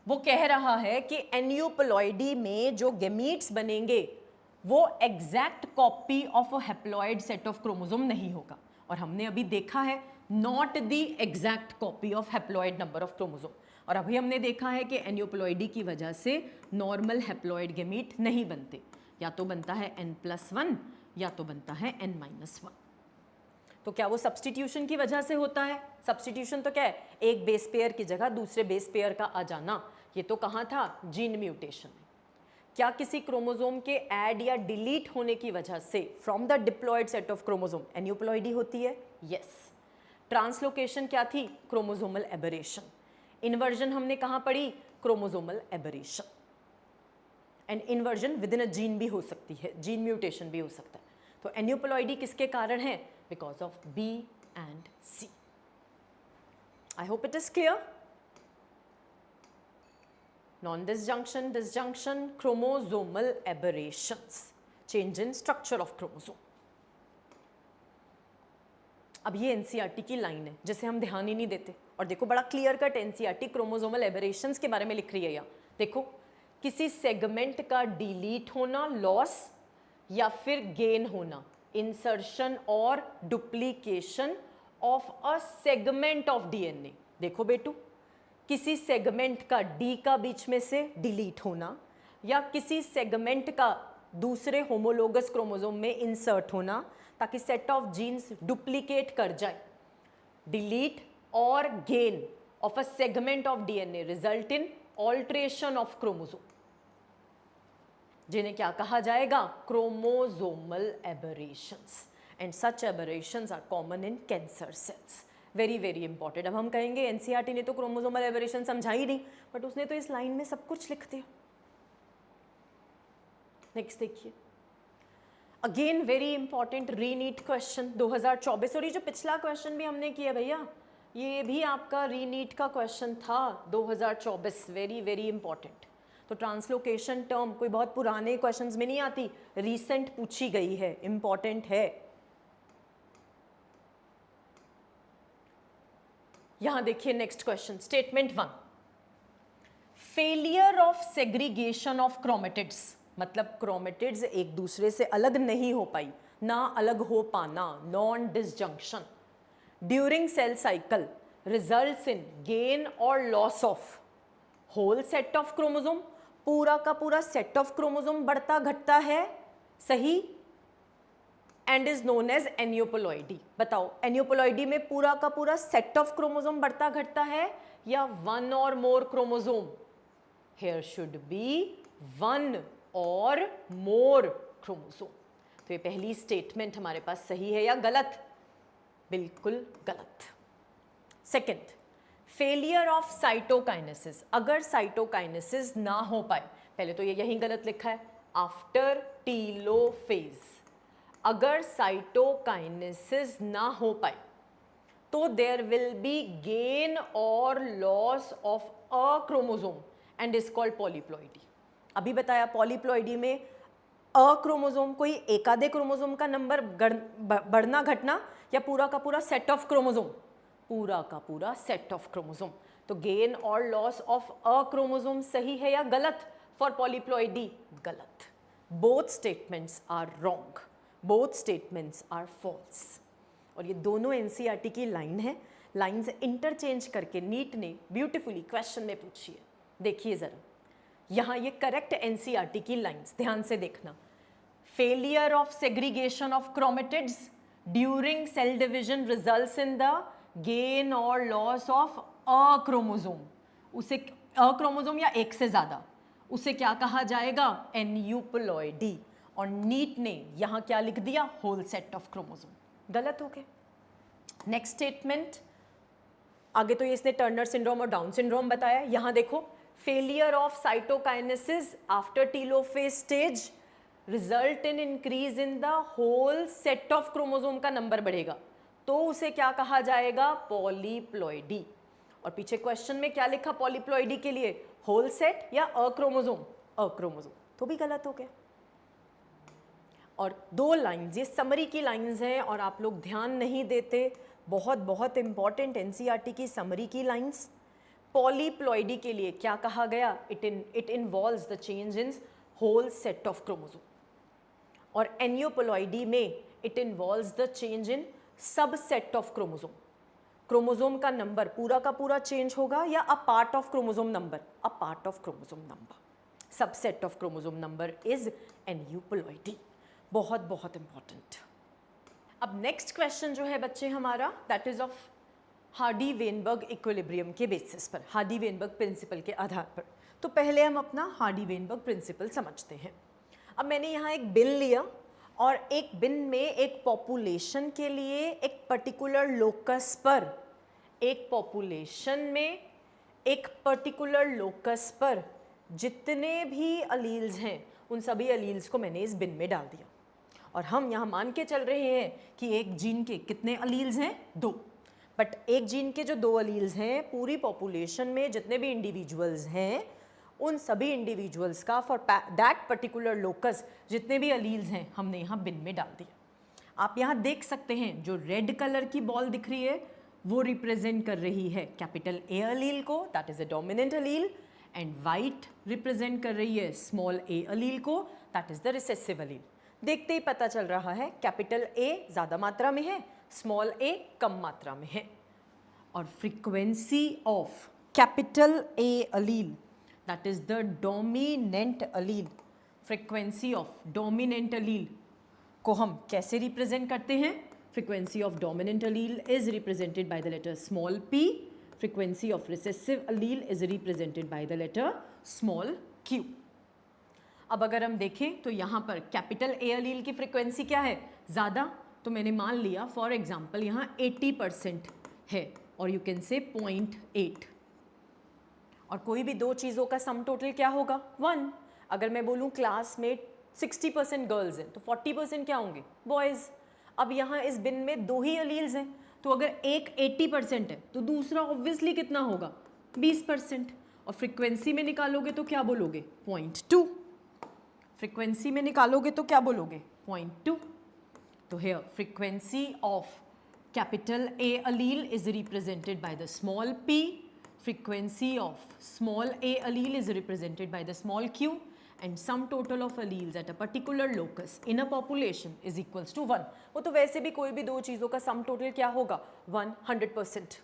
वो कह रहा है कि एन्यूप्लॉइडी में जो गेमीट्स बनेंगे वो exact copy of a haploid set of chromosome नहीं होगा। और हमने अभी देखा है not the exact copy of haploid number of chromosome, और अभी हमने देखा है कि एन्यूप्लॉइडी की वजह से नॉर्मल हैप्लॉइड गेमीट नहीं बनते, या तो बनता है n+1 या तो बनता है n-1। तो क्या वो सब्स्टिट्यूशन की वजह से होता है? सब्स्टिट्यूशन तो क्या है, एक बेस पेयर की जगह दूसरे बेस पेयर का आ जाना। ये तो कहाँ था, जीन म्यूटेशन में। क्या किसी क्रोमोसोम के ऐड या डिलीट होने की वजह से from the diploid set of chromosome aneuploidy होती है? यस। ट्रांसलोकेशन क्या थी? Chromosomal aberration. इन्वर्जन हमने कहाँ पढ़ी? Chromosomal aberration. And inversion with in a gene भी हो सकती है, जीन म्यूटेशन भी हो सकता है। तो एन्यूप्लॉइडी किसके कारण है? Because of B and C. I hope it is clear. Non-disjunction, chromosomal aberrations, change in structure of chromosome. अब ये एनसीईआरटी की लाइन है जिसे हम ध्यान ही नहीं देते, और देखो बड़ा clear cut NCERT chromosomal aberrations के बारे में लिख रही है यहाँ। देखो, किसी सेगमेंट का डिलीट होना, लॉस, या फिर गेन होना, इंसर्शन और duplication of a segment of DNA. देखो बेटू, किसी सेगमेंट का डी का बीच में से डिलीट होना, या किसी सेगमेंट का दूसरे होमोलोगस क्रोमोसोम में इंसर्ट होना ताकि सेट ऑफ जीन्स डुप्लीकेट कर जाए। डिलीट और gain of a segment of DNA result in alteration of chromosome, जिन्हें क्या कहा जाएगा? Chromosomal aberrations. And such aberrations are common in cancer cells. Very very important. अब हम कहेंगे एनसीईआरटी ने तो क्रोमोसोमल एबरेशन समझा ही नहीं, बट उसने तो इस लाइन में सब कुछ लिख दिया। नेक्स्ट देखिए, अगेन वेरी इंपॉर्टेंट रीनीट क्वेश्चन 2024, और ये जो पिछला क्वेश्चन भी हमने किया भैया, ये भी आपका रीनीट का क्वेश्चन था 2024, वेरी वेरी इंपॉर्टेंट। तो ट्रांसलोकेशन टर्म कोई बहुत पुराने क्वेश्चंस में नहीं आती, रीसेंट पूछी गई है, इंपॉर्टेंट है। यहां देखिए next question, statement 1, failure of segregation of chromatids, मतलब क्रोमेटिड्स एक दूसरे से अलग नहीं हो पाई, ना अलग हो पाना, non disjunction during cell cycle results in gain और loss of whole set of chromosome, पूरा का पूरा सेट ऑफ क्रोमोसोम बढ़ता घटता है, सही, एंड इज नोन एज एन्यूपोलॉइडी। बताओ एन्यूपोलॉइडी में पूरा का पूरा सेट ऑफ क्रोमोसोम बढ़ता घटता है या one or more chromosome? Here should be one or more chromosome. तो ये पहली स्टेटमेंट हमारे पास सही है या गलत? बिल्कुल गलत। सेकंड, फेलियर ऑफ साइटोकाइनेसिस, अगर साइटोकाइनेसिस ना हो पाए, पहले तो ये यहीं गलत लिखा है, आफ्टर टीलोफेज, अगर साइटोकाइनेसिस ना हो पाए तो देयर विल बी गेन और loss of a chromosome and is called polyploidy. अभी बताया पॉलीप्लॉइडी में अ क्रोमोसोम, कोई एक आधे क्रोमोसोम का नंबर बढ़ना घटना, या पूरा का पूरा सेट ऑफ क्रोमोसोम? पूरा का पूरा सेट ऑफ क्रोमोसोम। तो गेन और लॉस ऑफ अ क्रोमोसोम सही है या गलत फॉर पॉलीप्लॉइडी? गलत। Both statements are wrong, both statements are false. और ये दोनों एनसीईआरटी की लाइन है, लाइन से इंटरचेंज करके नीट ने ब्यूटिफुली क्वेश्चन में पूछी है। देखिए जरा, यहाँ ये करेक्ट एनसीईआरटी की लाइंस ध्यान से देखना। Failure of segregation of chromatids during cell division results in the gain और लॉस ऑफ अ क्रोमोसोम, उसे अ क्रोमोसोम या एक से ज्यादा, उसे क्या कहा जाएगा? एन्यूप्लॉइडी। और नीट ने यहाँ क्या लिख दिया? Whole set of chromosome. गलत हो गया। नेक्स्ट स्टेटमेंट, आगे तो ये इसने टर्नर सिंड्रोम और डाउन सिंड्रोम बताया, यहाँ देखो, failure of cytokinesis after telophase stage result in increase in the whole set of chromosome का नंबर बढ़ेगा, तो उसे क्या कहा जाएगा? पॉलीप्लॉइडी। और पीछे क्वेश्चन में क्या लिखा पॉलीप्लॉइडी के लिए? होल सेट या अ क्रोमोसोम? A chromosome. तो भी गलत हो गया। और दो लाइंस, ये समरी की लाइंस हैं और आप लोग ध्यान नहीं देते, बहुत बहुत इंपॉर्टेंट एनसीईआरटी की समरी की लाइंस। पॉलीप्लॉइडी के लिए क्या कहा गया? It involves the change in whole set of chromosome. और एन्यूप्लॉइडी में it involves the change in subset of chromosome. Chromosome का नंबर पूरा का पूरा चेंज होगा या a part of chromosome number? A part of chromosome number. Subset of chromosome number is aneuploidy. बहुत बहुत इंपॉर्टेंट। अब नेक्स्ट क्वेश्चन जो है बच्चे हमारा, that is of Hardy Weinberg equilibrium के बेसिस पर, हार्डी वेनबर्ग प्रिंसिपल के आधार पर। तो पहले हम अपना हार्डी वेनबर्ग प्रिंसिपल समझते हैं। अब मैंने यहाँ एक बिन लिया और एक बिन में एक पॉपुलेशन के लिए एक पर्टिकुलर लोकस पर, एक पॉपुलेशन में एक पर्टिकुलर लोकस पर जितने भी अलील्स हैं उन सभी अलील्स को मैंने इस बिन में डाल दिया। और हम यहाँ मान के चल रहे हैं कि एक जीन के कितने अलील्स हैं? 2। बट एक जीन के जो 2 अलील्स हैं, पूरी पॉपुलेशन में जितने भी इंडिविजुअल्स हैं उन सभी इंडिविजुअल्स का फॉर दैट पर्टिकुलर लोकस जितने भी अलील्स हैं हमने यहाँ बिन में डाल दिया। आप यहाँ देख सकते हैं जो रेड कलर की बॉल दिख रही है वो रिप्रेजेंट कर रही है कैपिटल ए अलील को, that is a dominant Aleel, and white represent कर रही है स्मॉल ए अलील को, दैट इज द रिसेसिव अलील। देखते ही पता चल रहा है कैपिटल ए ज़्यादा मात्रा में है, स्मॉल ए कम मात्रा में है। और frequency of capital A allele, that is the dominant allele, frequency of dominant allele को हम कैसे रिप्रेजेंट करते हैं? Frequency of dominant allele is represented by the letter small p, frequency of recessive allele is represented by the letter small q। अब अगर हम देखें तो यहाँ पर कैपिटल ए अलील की फ्रीक्वेंसी क्या है? ज़्यादा, तो मैंने मान लिया फॉर एग्जाम्पल यहाँ 80% है और यू कैन से 0.8। और कोई भी दो चीज़ों का सम टोटल क्या होगा? 1। अगर मैं बोलूँ क्लास में 60% गर्ल्स हैं तो 40% क्या होंगे, बॉयज़। अब यहाँ इस बिन में 2 ही अलील्स हैं, तो अगर एक 80% है तो दूसरा ऑब्वियसली कितना होगा, 20%। और फ्रीक्वेंसी में निकालोगे तो क्या बोलोगे, 0.2। फ्रीक्वेंसी में निकालोगे तो क्या बोलोगे, 0.2। तो here frequency of capital A allele is represented by the small p, frequency of small a allele is represented by the small q, and sum total of alleles at a particular locus in a population is equals to 1। वो तो वैसे भी कोई भी दो चीज़ों का सम टोटल क्या होगा, 100%।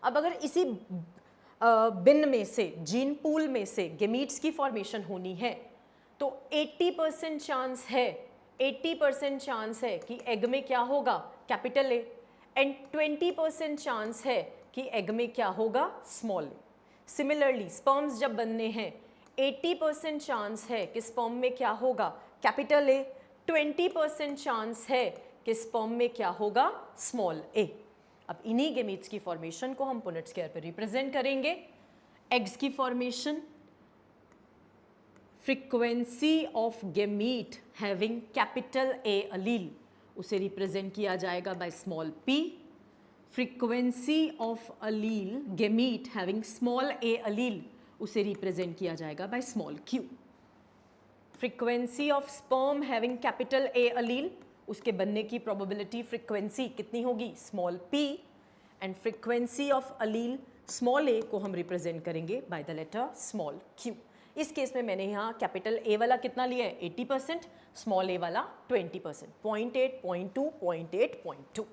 अब अगर इसी बिन में से, जीन पूल में से गेमीट्स की फॉर्मेशन होनी है तो 80% चांस है, 80% चांस है कि एग में क्या होगा, कैपिटल ए, एंड 20% चांस है कि एग में क्या होगा, स्मॉल ए। सिमिलरली स्पर्म्स जब बनने हैं 80% चांस है कि स्पर्म में क्या होगा, कैपिटल ए, 20% चांस है कि स्पर्म में क्या होगा, स्मॉल ए। अब इन्हीं गेमीट्स की फॉर्मेशन को हम पुनेट स्क्वायर पे रिप्रेजेंट करेंगे। एग्स की formation, frequency of gamete having capital A allele, उसे रिप्रेजेंट किया जाएगा by small p। Frequency of allele gamete having small A allele, उसे रिप्रेजेंट किया जाएगा by small q। Frequency of sperm having capital A allele, उसके बनने की प्रोबेबिलिटी फ्रीक्वेंसी कितनी होगी, small p। And frequency of allele small a को हम रिप्रेजेंट करेंगे by the letter small q। इस केस में मैंने यहाँ कैपिटल ए वाला कितना लिया है, 80%, स्मॉल ए वाला 20%, 0.8, 0.2, 0.8, 0.2।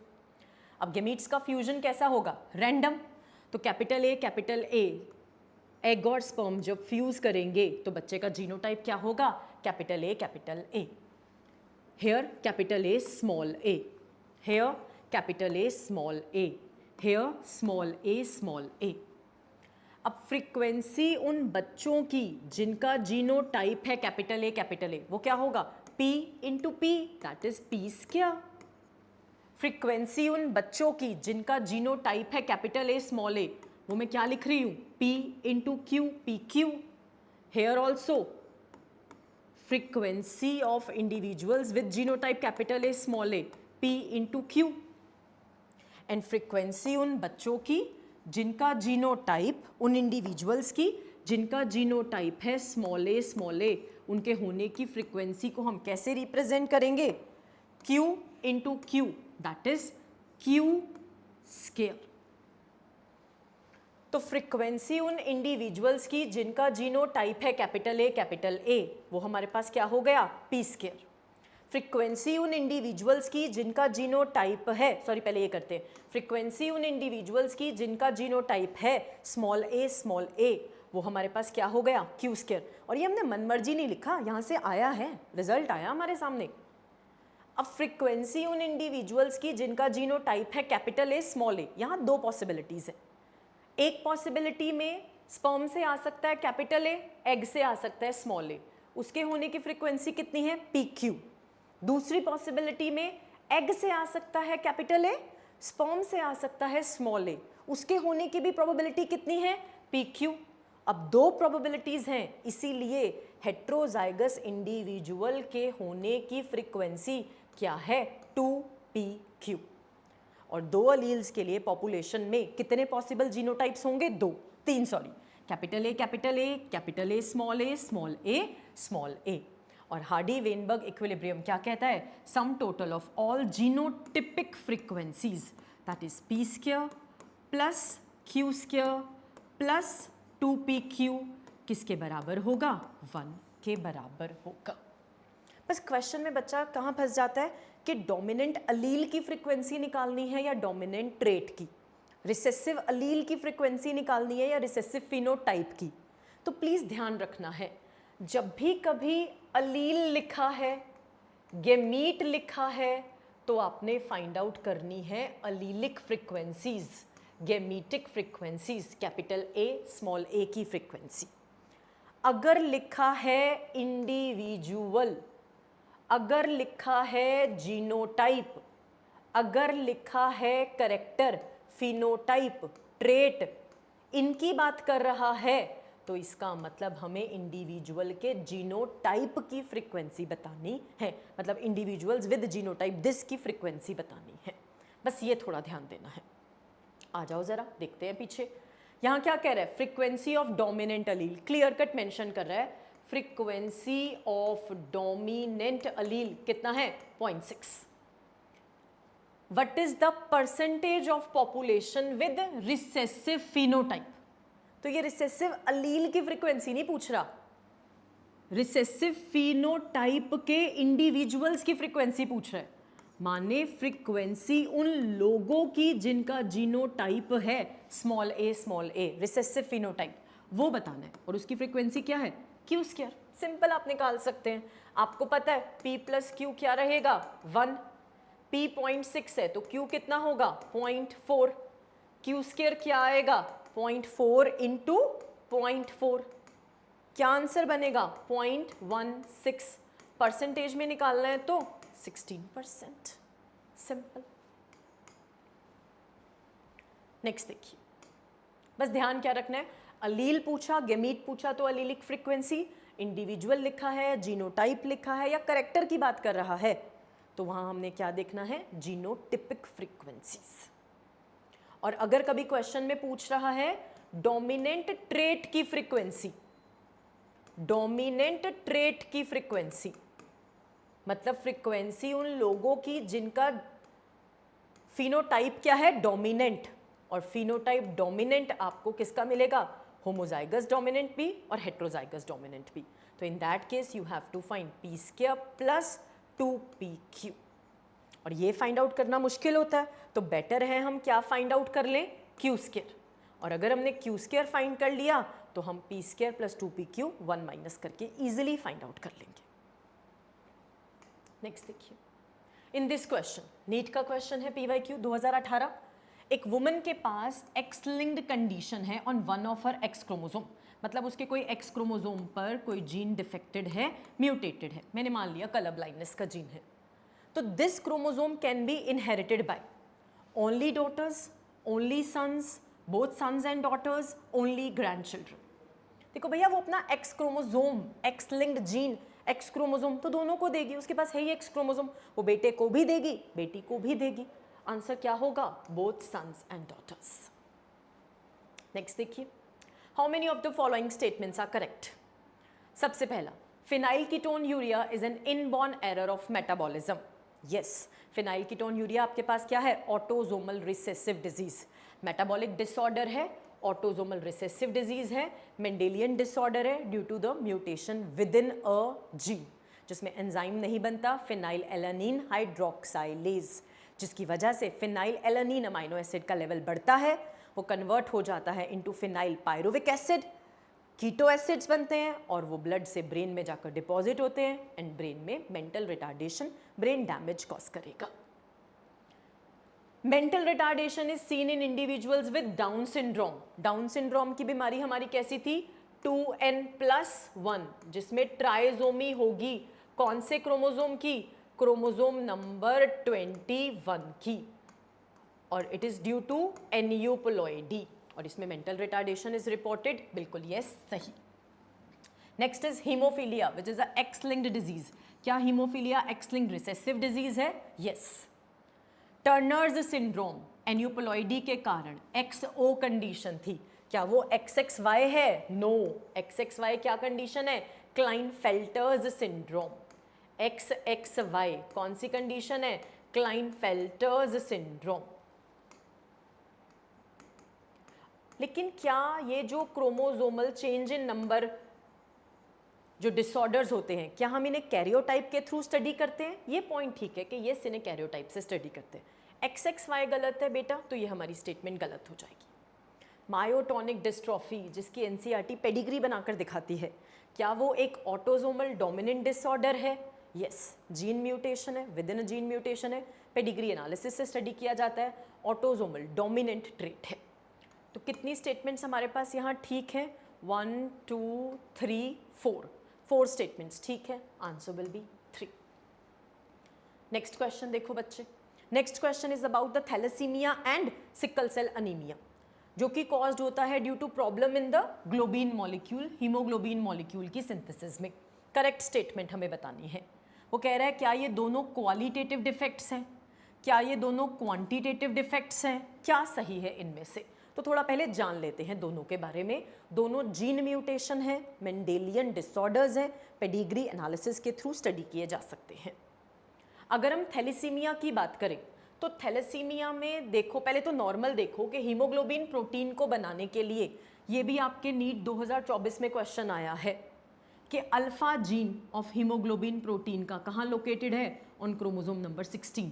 अब गेमीट्स का फ्यूजन कैसा होगा, रैंडम। तो कैपिटल ए एग और स्पर्म जब फ्यूज करेंगे तो बच्चे का जीनोटाइप क्या होगा, capital A. Here capital A small A, here capital A small A, here small A. अब फ्रीक्वेंसी उन बच्चों की जिनका जीनोटाइप है कैपिटल ए, वो क्या होगा, P into P, that is P square. Frequency उन बच्चों की जिनका जीनोटाइप है कैपिटल ए स्मॉल ए, वो मैं क्या लिख रही हूँ, P into Q, P Q. Here also frequency of individuals with genotype capital A small A, P into Q. And frequency उन बच्चों की जिनका जीनोटाइप, उन इंडिविजुअल्स की जिनका जीनोटाइप है स्मॉल ए, उनके होने की फ्रीक्वेंसी को हम कैसे रिप्रेजेंट करेंगे, Q into Q, that is Q square. तो फ्रीक्वेंसी उन इंडिविजुअल्स की जिनका जीनोटाइप है कैपिटल ए, वो हमारे पास क्या हो गया, P स्क्वायर। फ्रीक्वेंसी उन इंडिविजुअल्स की जिनका जीनोटाइप है, सॉरी पहले ये करते हैं, फ्रीक्वेंसी उन इंडिविजुअल्स की जिनका जीनोटाइप है स्मॉल ए, वो हमारे पास क्या हो गया, क्यू स्क्वायर। और ये हमने मनमर्जी नहीं लिखा, यहाँ से आया है, रिजल्ट आया हमारे सामने। अब फ्रीक्वेंसी उन इंडिविजुअल्स की जिनका जीनोटाइप है कैपिटल ए स्मॉल ए, यहाँ दो पॉसिबिलिटीज़ हैं। एक पॉसिबिलिटी में स्पर्म से आ सकता है कैपिटल ए, एग से आ सकता है स्मॉल ए, उसके होने की फ्रीक्वेंसी कितनी है, पी क्यू। दूसरी पॉसिबिलिटी में एग से आ सकता है कैपिटल ए, स्पर्म से आ सकता है स्मॉल ए, उसके होने की भी प्रोबेबिलिटी कितनी है, पी क्यू। अब दो प्रोबेबिलिटीज हैं, इसीलिए हेट्रोजाइगस इंडिविजुअल के होने की फ्रीक्वेंसी क्या है, 2pq। और दो अलील्स के लिए पॉपुलेशन में कितने पॉसिबल जीनोटाइप्स होंगे, तीन सॉरी, कैपिटल ए स्मॉल ए। और हार्डी वेनबर्ग इक्विलिब्रियम क्या कहता है, sum total of all genotypic frequencies that is P square plus Q square plus 2pq किसके बराबर होगा, 1 के बराबर होगा। बस क्वेश्चन में बच्चा कहाँ फंस जाता है कि डोमिनेंट अलील की फ्रीक्वेंसी निकालनी है या डोमिनेंट ट्रेट की, रिसेसिव अलील की फ्रीक्वेंसी निकालनी है या रिसेसिव फिनोटाइप की। तो प्लीज़ ध्यान रखना है, जब भी कभी अलील लिखा है, गेमीट लिखा है, तो आपने फाइंड आउट करनी है allelic frequencies, gametic frequencies, capital A small A की फ्रीक्वेंसी। अगर लिखा है इंडिविजुअल, अगर लिखा है जीनोटाइप, अगर लिखा है करेक्टर, फिनोटाइप, ट्रेट, इनकी बात कर रहा है, तो इसका मतलब हमें इंडिविजुअल के जीनोटाइप की फ्रीक्वेंसी बतानी है, मतलब इंडिविजुअल्स विद जीनोटाइप दिस की फ्रीक्वेंसी बतानी है। बस ये थोड़ा ध्यान देना है। आ जाओ ज़रा देखते हैं पीछे। यहाँ क्या कह रहा है, frequency of dominant Aleel, clear cut mention कर रहा है। फ्रीक्वेंसी ऑफ डोमिनेंट अलील कितना है, 0.6। What is the percentage of population with recessive phenotype. तो ये रिसेसिव अलील की फ्रीक्वेंसी नहीं पूछ रहा, रिसेसिव फिनोटाइप के इंडिविजुअल्स की फ्रीक्वेंसी पूछ रहा है। माने फ्रीक्वेंसी उन लोगों की जिनका जीनोटाइप है स्मॉल ए, रिसेसिव फिनोटाइप, वो बताना है। और उसकी फ्रीक्वेंसी क्या है, क्यू स्क्वायर। सिंपल आप निकाल सकते हैं। आपको पता है P प्लस क्यू क्या रहेगा, 1। P 0.6 है तो Q कितना होगा, 0.4। क्यू स्क्वायर क्या आएगा, 0.4 इंटू 0.4। क्या आंसर बनेगा, 0.16। परसेंटेज में निकालना है तो 16%। सिंपल। नेक्स्ट देखिए, बस ध्यान क्या रखना है, अलील पूछा, गेमीट पूछा तो अलीलिक फ्रीक्वेंसी, इंडिविजुअल लिखा है, जीनोटाइप लिखा है या करेक्टर की बात कर रहा है, तो वहां हमने क्या देखना है, जीनोटिपिक फ्रीक्वेंसीज। और अगर कभी क्वेश्चन में पूछ रहा है डोमिनेंट ट्रेट की फ्रीक्वेंसी, डोमिनेंट ट्रेट की फ्रीक्वेंसी मतलब फ्रीक्वेंसी उन लोगों की जिनका फिनोटाइप क्या है, डोमिनेंट। और फिनोटाइप डोमिनेंट आपको किसका मिलेगा, होमोजाइगस डोमिनेंट भी और हेट्रोजाइगस डोमिनेंट भी। तो in that case you have to find P square plus 2pq। और ये फाइंड आउट करना मुश्किल होता है तो बेटर है हम क्या फाइंड आउट कर लें, क्यू स्क्वायर। और अगर हमने क्यू स्क्वायर फाइंड कर लिया तो हम P square plus 2pq 1 minus करके इजिली फाइंड आउट कर लेंगे। नेक्स्ट देखिए, इन दिस क्वेश्चन, नीट का क्वेश्चन है PYQ 2018। एक वुमन के पास एक्स लिंक्ड कंडीशन है on one of her x chromosome, मतलब उसके कोई एक्स क्रोमोसोम पर कोई जीन डिफेक्टेड है, म्यूटेटेड है। मैंने मान लिया कलर ब्लाइंडनेस का जीन है। तो this chromosome can be inherited by only daughters, only sons, both sons and daughters, only grandchildren. देखो भैया वो अपना X chromosome, X linked gene, X chromosome तो दोनों को देगी, उसके पास है ही एक्स क्रोमोसोम, वो बेटे को भी देगी बेटी को भी देगी। आंसर क्या होगा, both sons and daughters. Next देखिए, how many of the following statements are correct. सबसे पहला, phenylketonuria is an inborn error of metabolism. Yes, phenylketonuria आपके पास क्या है, autosomal recessive disease, metabolic disorder है, ऑटोजोमल रिसेसिव डिजीज है, मेंडेलियन डिसऑर्डर है due to the mutation within a gene, जिसमें एंजाइम नहीं बनता फिनाइल एलानिन हाइड्रोक्साइलेज, जिसकी वजह से फिनाइल एलानिन अमाइनो एसिड का लेवल बढ़ता है, वो कन्वर्ट हो जाता है इनटू फिनाइल पायरुविक एसिड, कीटो एसिड्स बनते हैं और वो ब्लड से ब्रेन में जाकर डिपॉजिट होते हैं एंड ब्रेन में mental retardation, brain damage cause करेगा। Mental retardation is seen in individuals with Down syndrome. Down syndrome की बीमारी हमारी कैसी थी, 2n+1, जिसमें ट्राइजोमी होगी, कौन से क्रोमोसोम की, क्रोमोसोम नंबर 21 की, और it is due to aneuploidy, और इसमें मेंटल रिटार्डेशन इज रिपोर्टेड, बिल्कुल यस सही। Next is haemophilia which is a X linked disease. क्या haemophilia X linked recessive disease है, यस। टर्नर्स सिंड्रोम एन्यूप्लॉइडी के कारण XO कंडीशन थी, क्या वो XXY है, नो। XXY क्या कंडीशन है, क्लाइनफेल्टर्स सिंड्रोम। XXY कौन सी कंडीशन है, क्लाइनफेल्टर्स सिंड्रोम। लेकिन क्या ये जो क्रोमोसोमल चेंज इन नंबर जो डिसऑर्डर्स होते हैं, क्या हम इन्हें कैरियोटाइप के थ्रू स्टडी करते हैं, ये पॉइंट ठीक है कि ये इन्हें कैरियोटाइप से स्टडी करते हैं। XXY गलत है बेटा, तो ये हमारी स्टेटमेंट गलत हो जाएगी। मायोटोनिक डिस्ट्रॉफी जिसकी NCERT पेडिग्री बनाकर दिखाती है, क्या वो एक ऑटोजोमल डोमिनेंट डिसऑर्डर है, यस। जीन म्यूटेशन है, with in a gene mutation है, पेडिग्री एनालिसिस से स्टडी किया जाता है, ऑटोजोमल डोमिनेंट ट्रेट है। तो कितनी स्टेटमेंट्स हमारे पास यहाँ ठीक है, 1 2 3 4 स्टेटमेंट्स ठीक है, answer will be 3। Next question देखो बच्चे, next question is about the thalassemia and sickle cell anaemia. जो कि कॉज्ड होता है due to problem in the globin molecule, haemoglobin molecule की सिंथेसिस में। करेक्ट स्टेटमेंट हमें बतानी है। वो कह रहा है क्या ये दोनों क्वालिटेटिव डिफेक्ट्स हैं, क्या ये दोनों क्वांटिटेटिव डिफेक्ट्स हैं, क्या सही है इनमें से। तो थोड़ा पहले जान लेते हैं दोनों के बारे में। दोनों जीन म्यूटेशन है, मेंडेलियन डिसऑर्डर्स हैं, पेडिग्री एनालिसिस के थ्रू स्टडी किए जा सकते हैं। अगर हम थैलेसीमिया की बात करें तो थैलेसीमिया में देखो, पहले तो नॉर्मल देखो कि हीमोग्लोबिन प्रोटीन को बनाने के लिए, ये भी आपके नीट 2024 में क्वेश्चन आया है कि alpha gene of haemoglobin protein का कहाँ लोकेटेड है, on chromosome number 16,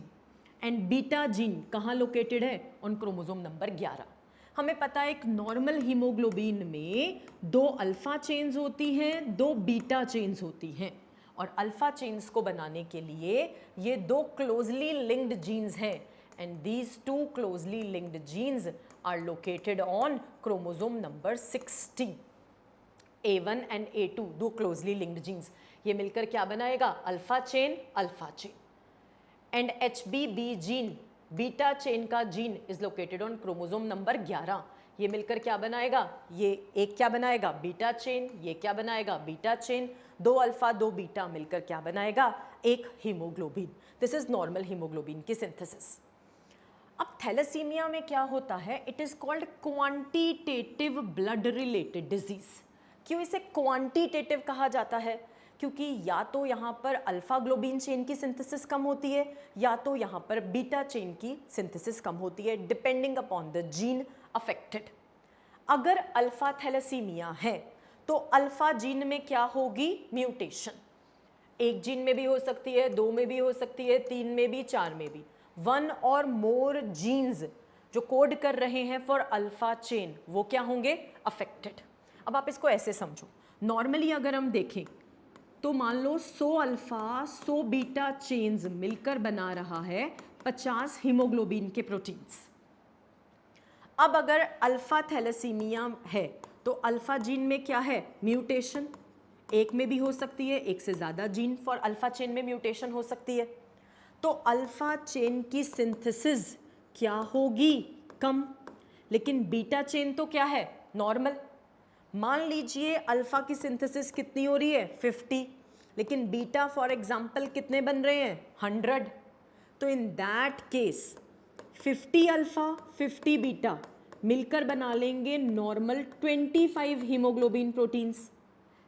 and beta gene कहाँ लोकेटेड है, ऑन क्रोमोसोम नंबर 11। हमें पता है एक नॉर्मल हीमोग्लोबिन में 2 अल्फा चेन्स होती हैं, 2 बीटा चेन्स होती हैं, और अल्फा चेन्स को बनाने के लिए ये 2 क्लोजली लिंक्ड जीन्स हैं, and these 2 closely linked genes are located on chromosome number 16। A1 and A2 2 closely linked genes, ये मिलकर क्या बनाएगा, alpha chain, alpha chain. And HBB gene, beta chain का gene is located on chromosome number 11, ये मिलकर क्या बनाएगा, ये एक क्या बनाएगा, बीटा चेन, ये क्या बनाएगा, बीटा चेन, 2 अल्फा 2 बीटा मिलकर क्या बनाएगा, एक haemoglobin. This is normal haemoglobin की सिंथेसिस। अब थैलेसीमिया में क्या होता है, it is called quantitative blood related disease. क्यों इसे क्वांटिटेटिव कहा जाता है, क्योंकि या तो यहाँ पर अल्फा ग्लोबिन चेन की सिंथेसिस कम होती है, या तो यहाँ पर बीटा चेन की सिंथेसिस कम होती है, depending upon the gene affected. अगर अल्फा थैलेसीमिया है तो अल्फा जीन में क्या होगी, म्यूटेशन। एक जीन में भी हो सकती है, 2 में भी हो सकती है, 3 में भी, 4 में भी। 1 और मोर जीन्स जो कोड कर रहे हैं फॉर अल्फा चेन, वो क्या होंगे, अफेक्टेड। अब आप इसको ऐसे समझो, नॉर्मली अगर हम देखें तो मान लो 100 अल्फा 100 बीटा चेन्स मिलकर बना रहा है 50 हीमोग्लोबिन के प्रोटीन्स। अब अगर अल्फा थैलेसीमिया है तो अल्फा जीन में क्या है, म्यूटेशन। एक में भी हो सकती है, एक से ज़्यादा जीन फॉर अल्फा चेन में म्यूटेशन हो सकती है। तो अल्फा चेन की सिंथेसिस क्या होगी, कम। लेकिन बीटा चेन तो क्या है, नॉर्मल। मान लीजिए अल्फा की सिंथेसिस कितनी हो रही है, 50, लेकिन बीटा फॉर एग्जांपल कितने बन रहे हैं, 100। तो in that case 50 alpha 50 beta मिलकर बना लेंगे नॉर्मल 25 हीमोग्लोबिन प्रोटीन्स।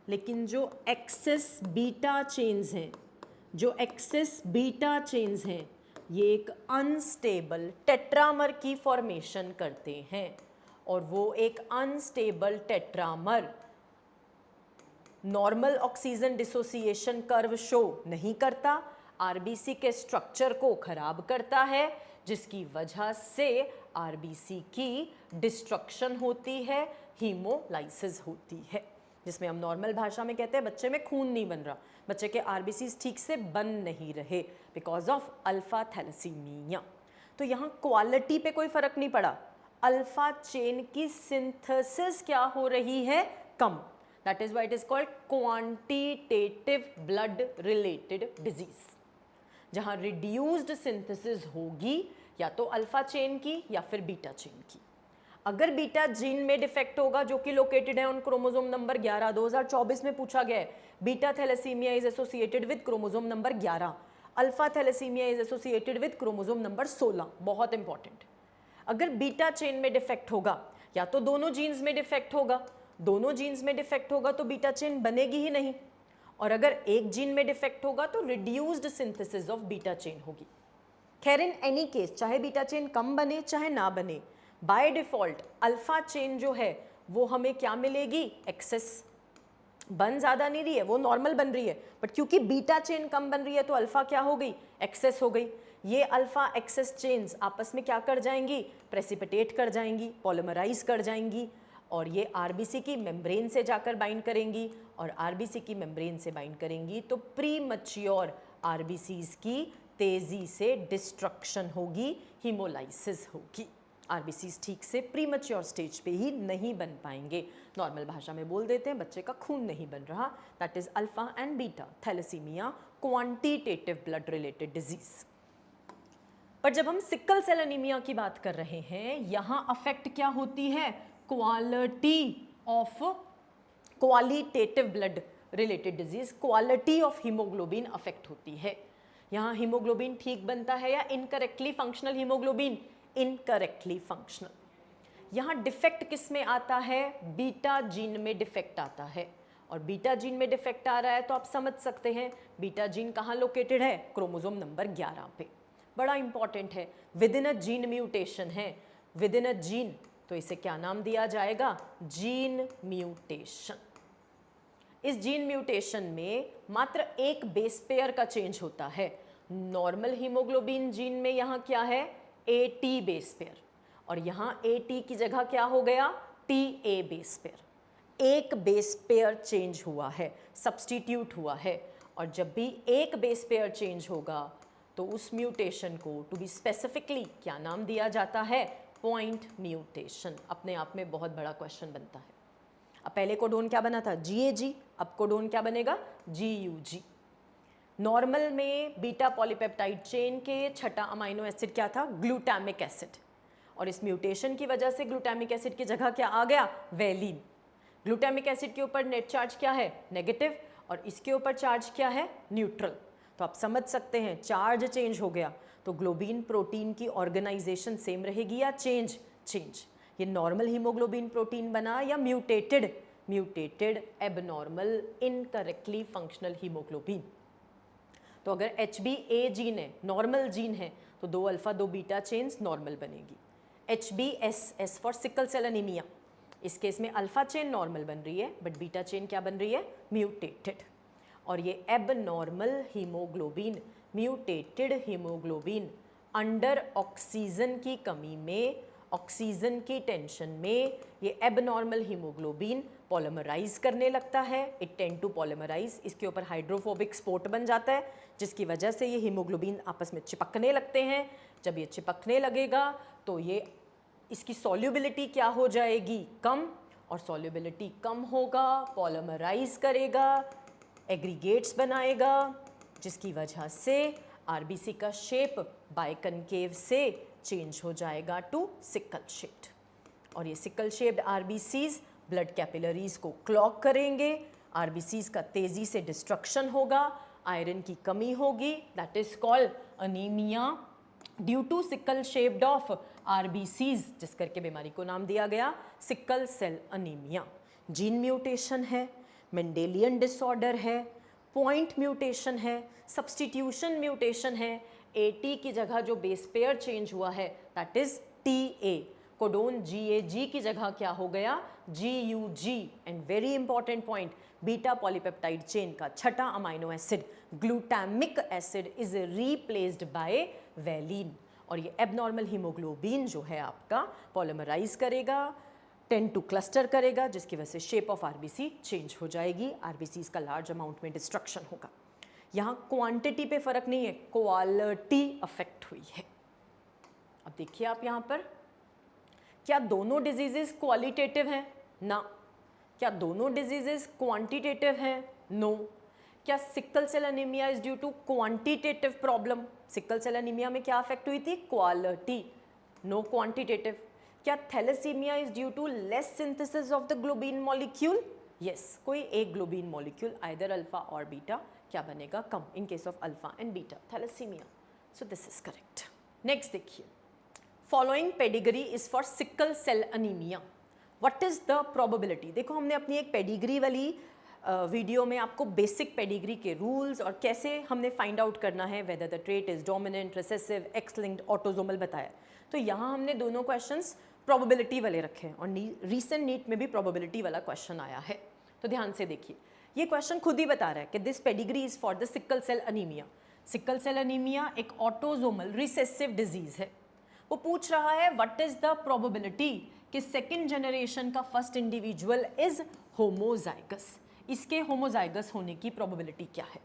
लेकिन जो एक्सेस बीटा चेन्स हैं, जो एक्सेस बीटा चेन्स हैं, ये एक अनस्टेबल टेट्रामर की फॉर्मेशन करते हैं, और वो एक unstable tetramer normal oxygen dissociation curve show नहीं करता, आरबीसी के स्ट्रक्चर को खराब करता है, जिसकी वजह से आरबीसी की डिस्ट्रक्शन होती है, हीमोलाइसिस होती है, जिसमें हम नॉर्मल भाषा में कहते हैं बच्चे में खून नहीं बन रहा, बच्चे के आरबीसी ठीक से बन नहीं रहे बिकॉज ऑफ अल्फा थैलेसीमिया। तो यहाँ क्वालिटी पे कोई फर्क नहीं पड़ा, अल्फा चेन की सिंथेसिस क्या हो रही है, कम। That is why it is called quantitative blood related disease. जहां रिड्यूस्ड सिंथेसिस होगी या तो अल्फा चेन की या फिर बीटा चेन की। अगर बीटा जीन में डिफेक्ट होगा जो कि लोकेटेड है ऑन क्रोमोसोम नंबर 11, 2024 में पूछा गया है, beta thalassemia is associated with chromosome number 11, alpha thalassemia is associated with chromosome number 16, बहुत इंपॉर्टेंट। अगर बीटा चेन में डिफेक्ट होगा या तो दोनों जीन्स में डिफेक्ट होगा, दोनों जीन्स में डिफेक्ट होगा तो बीटा चेन बनेगी ही नहीं, और अगर एक जीन में डिफेक्ट होगा तो reduced synthesis of beta chain होगी। खैर इन एनी केस चाहे बीटा चेन कम बने चाहे ना बने, बाय डिफॉल्ट अल्फा चेन जो है वो हमें क्या मिलेगी, एक्सेस। बन ज़्यादा नहीं रही है, वो नॉर्मल बन रही है, बट क्योंकि बीटा चेन कम बन रही है तो अल्फा क्या हो गई, एक्सेस हो गई। ये अल्फा एक्सेस चेन्स आपस में क्या कर जाएंगी, प्रेसिपिटेट कर जाएंगी, पॉलीमराइज कर जाएंगी, और ये आरबीसी की मेम्ब्रेन से जाकर बाइंड करेंगी, और आरबीसी की मेम्ब्रेन से बाइंड करेंगी तो प्री मैच्योर आरबीसीज की तेज़ी से डिस्ट्रक्शन होगी, हीमोलाइसिस होगी। आरबीसीज ठीक से प्री मैच्योर स्टेज पे ही नहीं बन पाएंगे। नॉर्मल भाषा में बोल देते हैं बच्चे का खून नहीं बन रहा, that is alpha and beta thalassemia, quantitative blood related disease. पर जब हम सिकल सेल एनीमिया की बात कर रहे हैं, यहाँ अफेक्ट क्या होती है, quality of qualitative blood related disease, quality of haemoglobin affect होती है। यहाँ हीमोग्लोबिन ठीक बनता है या incorrectly functional haemoglobin, incorrectly functional. यहाँ डिफेक्ट किस में आता है, बीटा जीन में डिफेक्ट आता है, और बीटा जीन में डिफेक्ट आ रहा है तो आप समझ सकते हैं बीटा जीन कहाँ लोकेटेड है, क्रोमोसोम नंबर 11 पे। बड़ा इंपॉर्टेंट है, with in a gene mutation है, विद इन अ जीन, तो इसे क्या नाम दिया जाएगा, जीन म्यूटेशन। इस जीन म्यूटेशन में मात्र एक बेस पेयर का चेंज होता है। नॉर्मल हीमोग्लोबिन जीन में यहाँ क्या है, AT बेस पेयर, और यहाँ AT की जगह क्या हो गया, TA बेस पेयर। एक बेस पेयर चेंज हुआ है, सब्स्टिट्यूट हुआ है, और जब भी एक बेस पेयर चेंज होगा तो उस म्यूटेशन को टू बी स्पेसिफिकली क्या नाम दिया जाता है, पॉइंट म्यूटेशन। अपने आप में बहुत बड़ा क्वेश्चन बनता है। अब पहले कोडोन क्या बना था, GAG, अब कोडोन क्या बनेगा, GUG। नॉर्मल में बीटा पॉलीपेप्टाइड चेन के छठा अमाइनो एसिड क्या था, ग्लूटामिक एसिड, और इस म्यूटेशन की वजह से ग्लूटामिक एसिड की जगह क्या आ गया, वेलिन। ग्लूटामिक एसिड के ऊपर नेट चार्ज क्या है, नेगेटिव, और इसके ऊपर चार्ज क्या है, न्यूट्रल। तो आप समझ सकते हैं चार्ज चेंज हो गया तो ग्लोबिन प्रोटीन की ऑर्गेनाइजेशन सेम रहेगी या चेंज, चेंज। ये नॉर्मल हीमोग्लोबिन प्रोटीन बना या mutated, mutated abnormal incorrectly functional haemoglobin. तो अगर HbA जीन है, नॉर्मल जीन है, तो 2 अल्फा 2 बीटा चेन्स नॉर्मल बनेगी। HbS, S for sickle cell anaemia, इस केस में अल्फा चेन नॉर्मल बन रही है, बट बीटा चेन क्या बन रही है, म्यूटेटेड। और ये abnormal haemoglobin, mutated haemoglobin under oxygen की कमी में, ऑक्सीजन की टेंशन में, ये एबनॉर्मल हीमोग्लोबिन पॉलीमराइज करने लगता है, इट टेंड टू पॉलीमराइज, इसके ऊपर हाइड्रोफोबिक स्पोर्ट बन जाता है, जिसकी वजह से ये हीमोग्लोबिन आपस में चिपकने लगते हैं। जब ये चिपकने लगेगा तो ये इसकी सॉल्युबिलिटी क्या हो जाएगी, कम, और सॉल्युबिलिटी कम होगा, पॉलीमराइज करेगा, एग्रीगेट्स बनाएगा, जिसकी वजह से आरबीसी का शेप बाइकनकेव से चेंज हो जाएगा टू सिकल शेप्ड, और ये sickle shaped RBCs blood capillaries को क्लॉग करेंगे, आरबीसीज का तेजी से डिस्ट्रक्शन होगा, आयरन की कमी होगी, that is called anaemia due to sickle shaped of RBCs, जिस करके बीमारी को नाम दिया गया sickle cell anaemia. Gene mutation है, मेंडेलियन डिसऑर्डर है, पॉइंट म्यूटेशन है, सब्स्टिट्यूशन म्यूटेशन है, AT की जगह जो बेस पेयर चेंज हुआ है that is TA, codon GAG की जगह क्या हो गया, GUG, and very important point, beta polypeptide chain का छठा amino acid glutamic acid is replaced by valine, और ये एबनॉर्मल हीमोग्लोबिन जो है आपका पॉलीमराइज करेगा, टेंड टू क्लस्टर करेगा, जिसकी वजह से शेप ऑफ आरबीसी चेंज हो जाएगी, आरबीसीज का लार्ज अमाउंट में डिस्ट्रक्शन होगा। यहाँ क्वांटिटी पे फर्क नहीं है, क्वालिटी अफेक्ट हुई है। अब देखिए आप यहाँ पर, क्या दोनों डिजीजेस क्वालिटेटिव हैं, ना। क्या दोनों डिजीजेस क्वांटिटेटिव हैं, नो। क्या sickle cell anaemia is due to quantitative problem, sickle cell anaemia में क्या अफेक्ट हुई थी, क्वालिटी, नो क्वांटिटेटिव। क्या thalassaemia is due to less synthesis of the globin molecule, yes, कोई एक ग्लोबिन मॉलिक्यूल आइदर अल्फा और बीटा क्या बनेगा, कम, in case of alpha and beta thalassaemia, so this is correct. Next देखिए, following pedigree is for sickle cell anaemia, what is the probability. देखो हमने अपनी एक पेडिग्री वाली वीडियो में आपको बेसिक पेडिग्री के रूल्स और कैसे हमने फाइंड आउट करना है whether the trait is dominant, recessive, x linked, autosomal बताया। तो यहाँ हमने दोनों क्वेश्चंस प्रोबेबिलिटी वाले रखे हैं, और रीसेंट नीट में भी प्रोबेबिलिटी वाला क्वेश्चन आया है। तो ध्यान से देखिए, ये क्वेश्चन खुद ही बता रहा है कि this pedigree is for the sickle cell anaemia. Sickle cell anaemia एक ऑटोसोमल रिसेसिव डिजीज है। वो पूछ रहा है व्हाट इज द प्रोबेबिलिटी कि सेकेंड जनरेशन का फर्स्ट इंडिविजुअल इज होमोजाइगस, इसके होमोजाइगस होने की प्रोबेबिलिटी क्या है।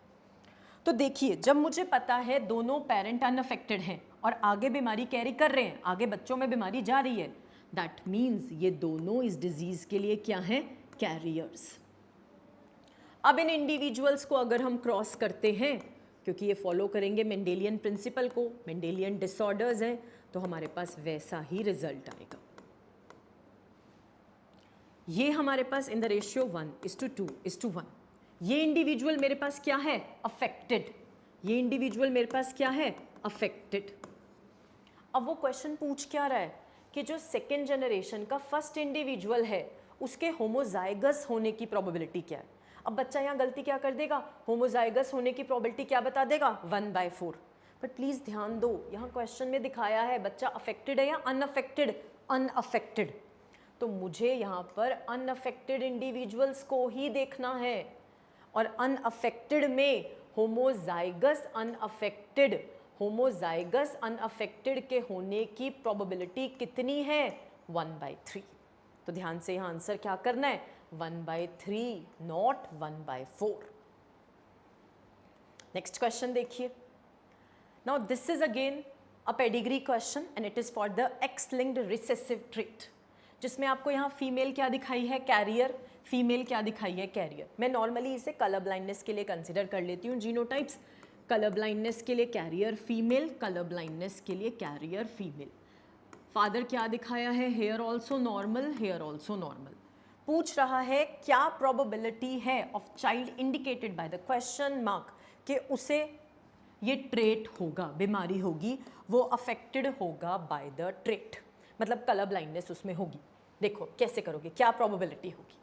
तो देखिए, जब मुझे पता है दोनों पेरेंट अनअफेक्टेड हैं और आगे बीमारी कैरी कर रहे हैं, आगे बच्चों में बीमारी जा रही है, दैट मीन्स ये दोनों इस डिजीज के लिए क्या हैं, कैरियर्स। अब इन इंडिविजुअल्स को अगर हम क्रॉस करते हैं क्योंकि ये फॉलो करेंगे मेंडेलियन प्रिंसिपल को, मेंडेलियन डिसऑर्डर्स हैं, तो हमारे पास वैसा ही रिजल्ट आएगा। ये हमारे पास इन द रेशियो 1:2:1। ये इंडिविजुअल मेरे पास क्या है? अफेक्टेड। ये इंडिविजुअल मेरे पास क्या है? अफेक्टेड। अब वो क्वेश्चन पूछ क्या रहा है कि जो सेकेंड जनरेशन का फर्स्ट इंडिविजुअल है उसके होमोजाइगस होने की प्रोबेबिलिटी क्या है। अब बच्चा यहाँ गलती क्या कर देगा? होमोजाइगस होने की प्रोबेबिलिटी क्या बता देगा? 1/4। बट प्लीज़ ध्यान दो, यहाँ क्वेश्चन में दिखाया है बच्चा अफेक्टेड है या अनअफेक्टेड? अनअफेक्टेड। तो मुझे यहाँ पर अनअफेक्टेड इंडिविजुअल्स को ही देखना है, और अनअफेक्टेड में होमोजाइगस अनअफेक्टेड के होने की प्रोबेबिलिटी कितनी है? 1/3। तो ध्यान से यहाँ आंसर क्या करना है? 1/3, नॉट 1/4। नेक्स्ट क्वेश्चन देखिए। Now this is again a pedigree question and it is for the X-linked recessive trait, जिसमें आपको यहाँ फीमेल क्या दिखाई है? कैरियर। फीमेल क्या दिखाई है? कैरियर। मैं नॉर्मली इसे कलर ब्लाइंडनेस के लिए कंसिडर कर लेती हूँ जीनोटाइप्स। कलर ब्लाइंडनेस के लिए कैरियर फीमेल, कलर ब्लाइंडनेस के लिए कैरियर फीमेल। फादर क्या दिखाया है? Here also normal, here also normal. पूछ रहा है क्या प्रोबेबिलिटी है of child indicated by the question mark कि उसे ये ट्रेट होगा, बीमारी होगी, वो अफेक्टेड होगा बाय द ट्रेट, मतलब कलर ब्लाइंडनेस उसमें होगी। देखो कैसे करोगे, क्या प्रोबेबिलिटी होगी।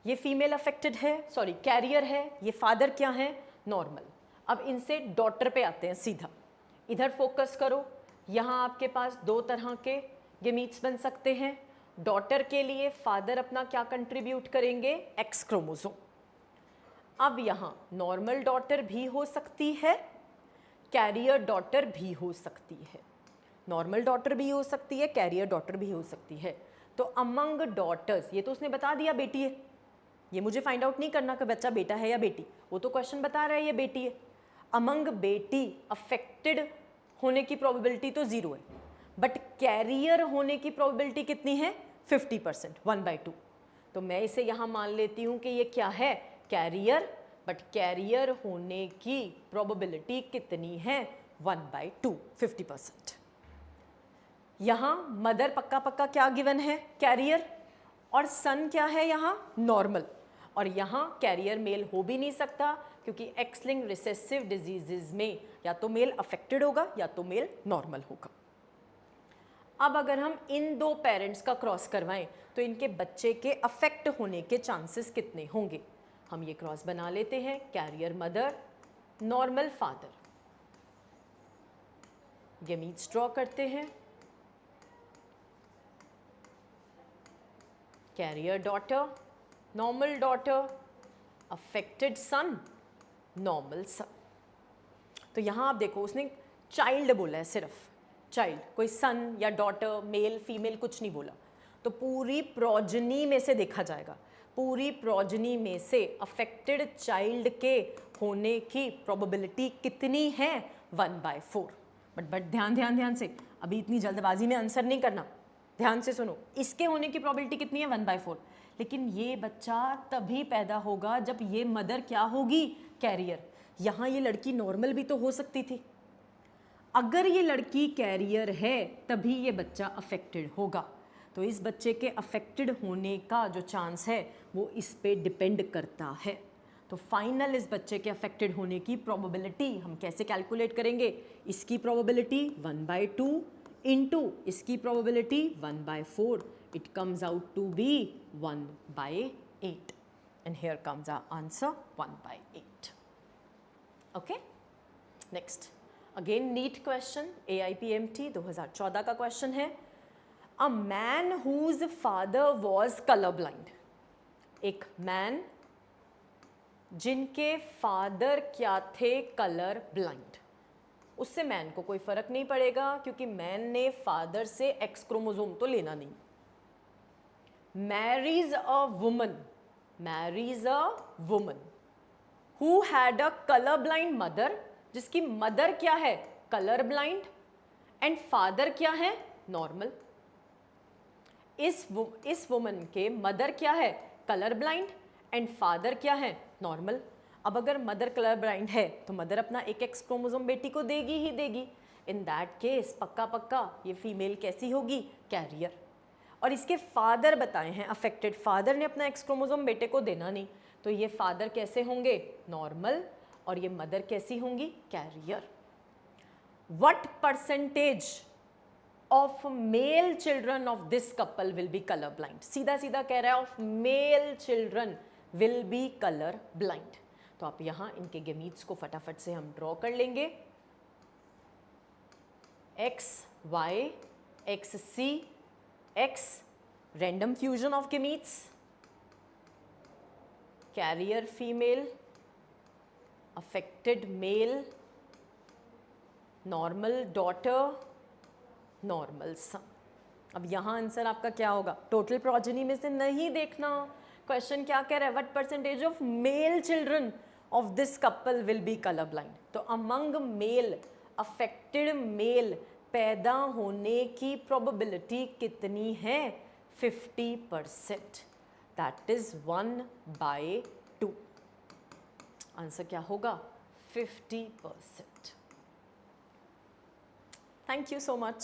ये फीमेल अफेक्टेड है, सॉरी कैरियर है, ये फादर क्या है? नॉर्मल। अब इनसे डॉटर पे आते हैं सीधा। इधर फोकस करो, यहाँ आपके पास दो तरह के गेमीट्स बन सकते हैं। डॉटर के लिए फादर अपना क्या कंट्रीब्यूट करेंगे? X chromosome. अब यहाँ नॉर्मल डॉटर भी हो सकती है, कैरियर डॉटर भी हो सकती है। नॉर्मल डॉटर भी हो सकती है, कैरियर डॉटर भी हो सकती है। तो अमंग डॉटर्स, ये तो उसने बता दिया बेटी है, ये मुझे फाइंड आउट नहीं करना कि बच्चा बेटा है या बेटी, वो तो क्वेश्चन बता रहा है ये बेटी है। अमंग बेटी अफेक्टेड होने की प्रोबेबिलिटी तो 0 है, बट कैरियर होने की प्रोबेबिलिटी कितनी है? 50%, 1/2। तो मैं इसे यहाँ मान लेती हूँ कि ये क्या है? कैरियर। बट कैरियर होने की प्रोबेबिलिटी कितनी है? 1/2, 50%। यहाँ मदर पक्का पक्का क्या गिवन है? कैरियर। और सन क्या है यहाँ? नॉर्मल। और यहाँ कैरियर मेल हो भी नहीं सकता क्योंकि X-linked रिसेसिव डिजीजेज में या तो मेल अफेक्टेड होगा या तो मेल नॉर्मल होगा। अब अगर हम इन दो पेरेंट्स का क्रॉस करवाएं तो इनके बच्चे के अफेक्ट होने के चांसेस कितने होंगे? हम ये क्रॉस बना लेते हैं। Carrier mother, normal father. Gametes draw करते हैं। Carrier daughter, normal daughter, affected son, normal son. तो यहाँ आप देखो उसने चाइल्ड बोला है, सिर्फ चाइल्ड, कोई सन या डॉटर, मेल फीमेल कुछ नहीं बोला। तो पूरी प्रोजनी में से देखा जाएगा, पूरी प्रोजनी में से अफेक्टेड चाइल्ड के होने की प्रोबेबिलिटी कितनी है? 1/4। बट ध्यान से, अभी इतनी जल्दबाजी में आंसर नहीं करना, ध्यान से सुनो। इसके होने की प्रोबेबिलिटी कितनी है? 1/4। लेकिन ये बच्चा तभी पैदा होगा जब ये मदर क्या होगी? कैरियर। यहाँ ये लड़की नॉर्मल भी तो हो सकती थी। अगर ये लड़की कैरियर है तभी ये बच्चा अफेक्टेड होगा। तो इस बच्चे के अफेक्टेड होने का जो चांस है वो इस पे डिपेंड करता है। तो फाइनल इस बच्चे के अफेक्टेड होने की प्रोबेबिलिटी हम कैसे कैलकुलेट करेंगे? इसकी प्रोबेबिलिटी 1/2 इंटू इसकी probability 1/4. It comes out to be 1/8. And here comes our answer 1/8. Okay? Next. Again NEET question, AIPMT 2014 का क्वेश्चन है। A man whose father was colorblind. एक मैन जिनके फादर क्या थे? Colour blind. उससे मैन को कोई फर्क नहीं पड़ेगा क्योंकि मैन ने फादर से एक्स क्रोमोसोम तो लेना नहीं। marries a woman who had a color blind mother, जिसकी मदर क्या है? कलर ब्लाइंड, एंड फादर क्या है? नॉर्मल। इस वुमन के मदर क्या है? कलर ब्लाइंड, एंड फादर क्या है? नॉर्मल। अब अगर मदर कलर ब्लाइंड है तो मदर अपना एक एक्स क्रोमोसोम बेटी को देगी ही देगी। इन दैट केस पक्का पक्का ये फीमेल कैसी होगी, कैरियर। और इसके फादर बताए हैं अफेक्टेड, फादर ने अपना एक्स क्रोमोसोम बेटे को देना नहीं, तो ये फादर कैसे होंगे, नॉर्मल, और ये मदर कैसी होंगी, carrier. What percentage of male children of this couple will be colour blind, सीधा सीधा कह रहा है of male children will be colour blind. तो आप यहां इनके गेमीट्स को फटाफट से हम ड्रॉ कर लेंगे, X Y X C X, random fusion of gametes, carrier female, affected male, normal daughter, normal son. अब यहाँ आंसर आपका क्या होगा, टोटल प्रोजेनी में से नहीं देखना, क्वेश्चन क्या कह रहा है, what percentage of male children of this couple will be colour blind. तो अमंग मेल, अफेक्टेड मेल पैदा होने की प्रोबेबिलिटी कितनी है, 50%, दैट इज 1/2। आंसर क्या होगा, 50%। Thank you so much.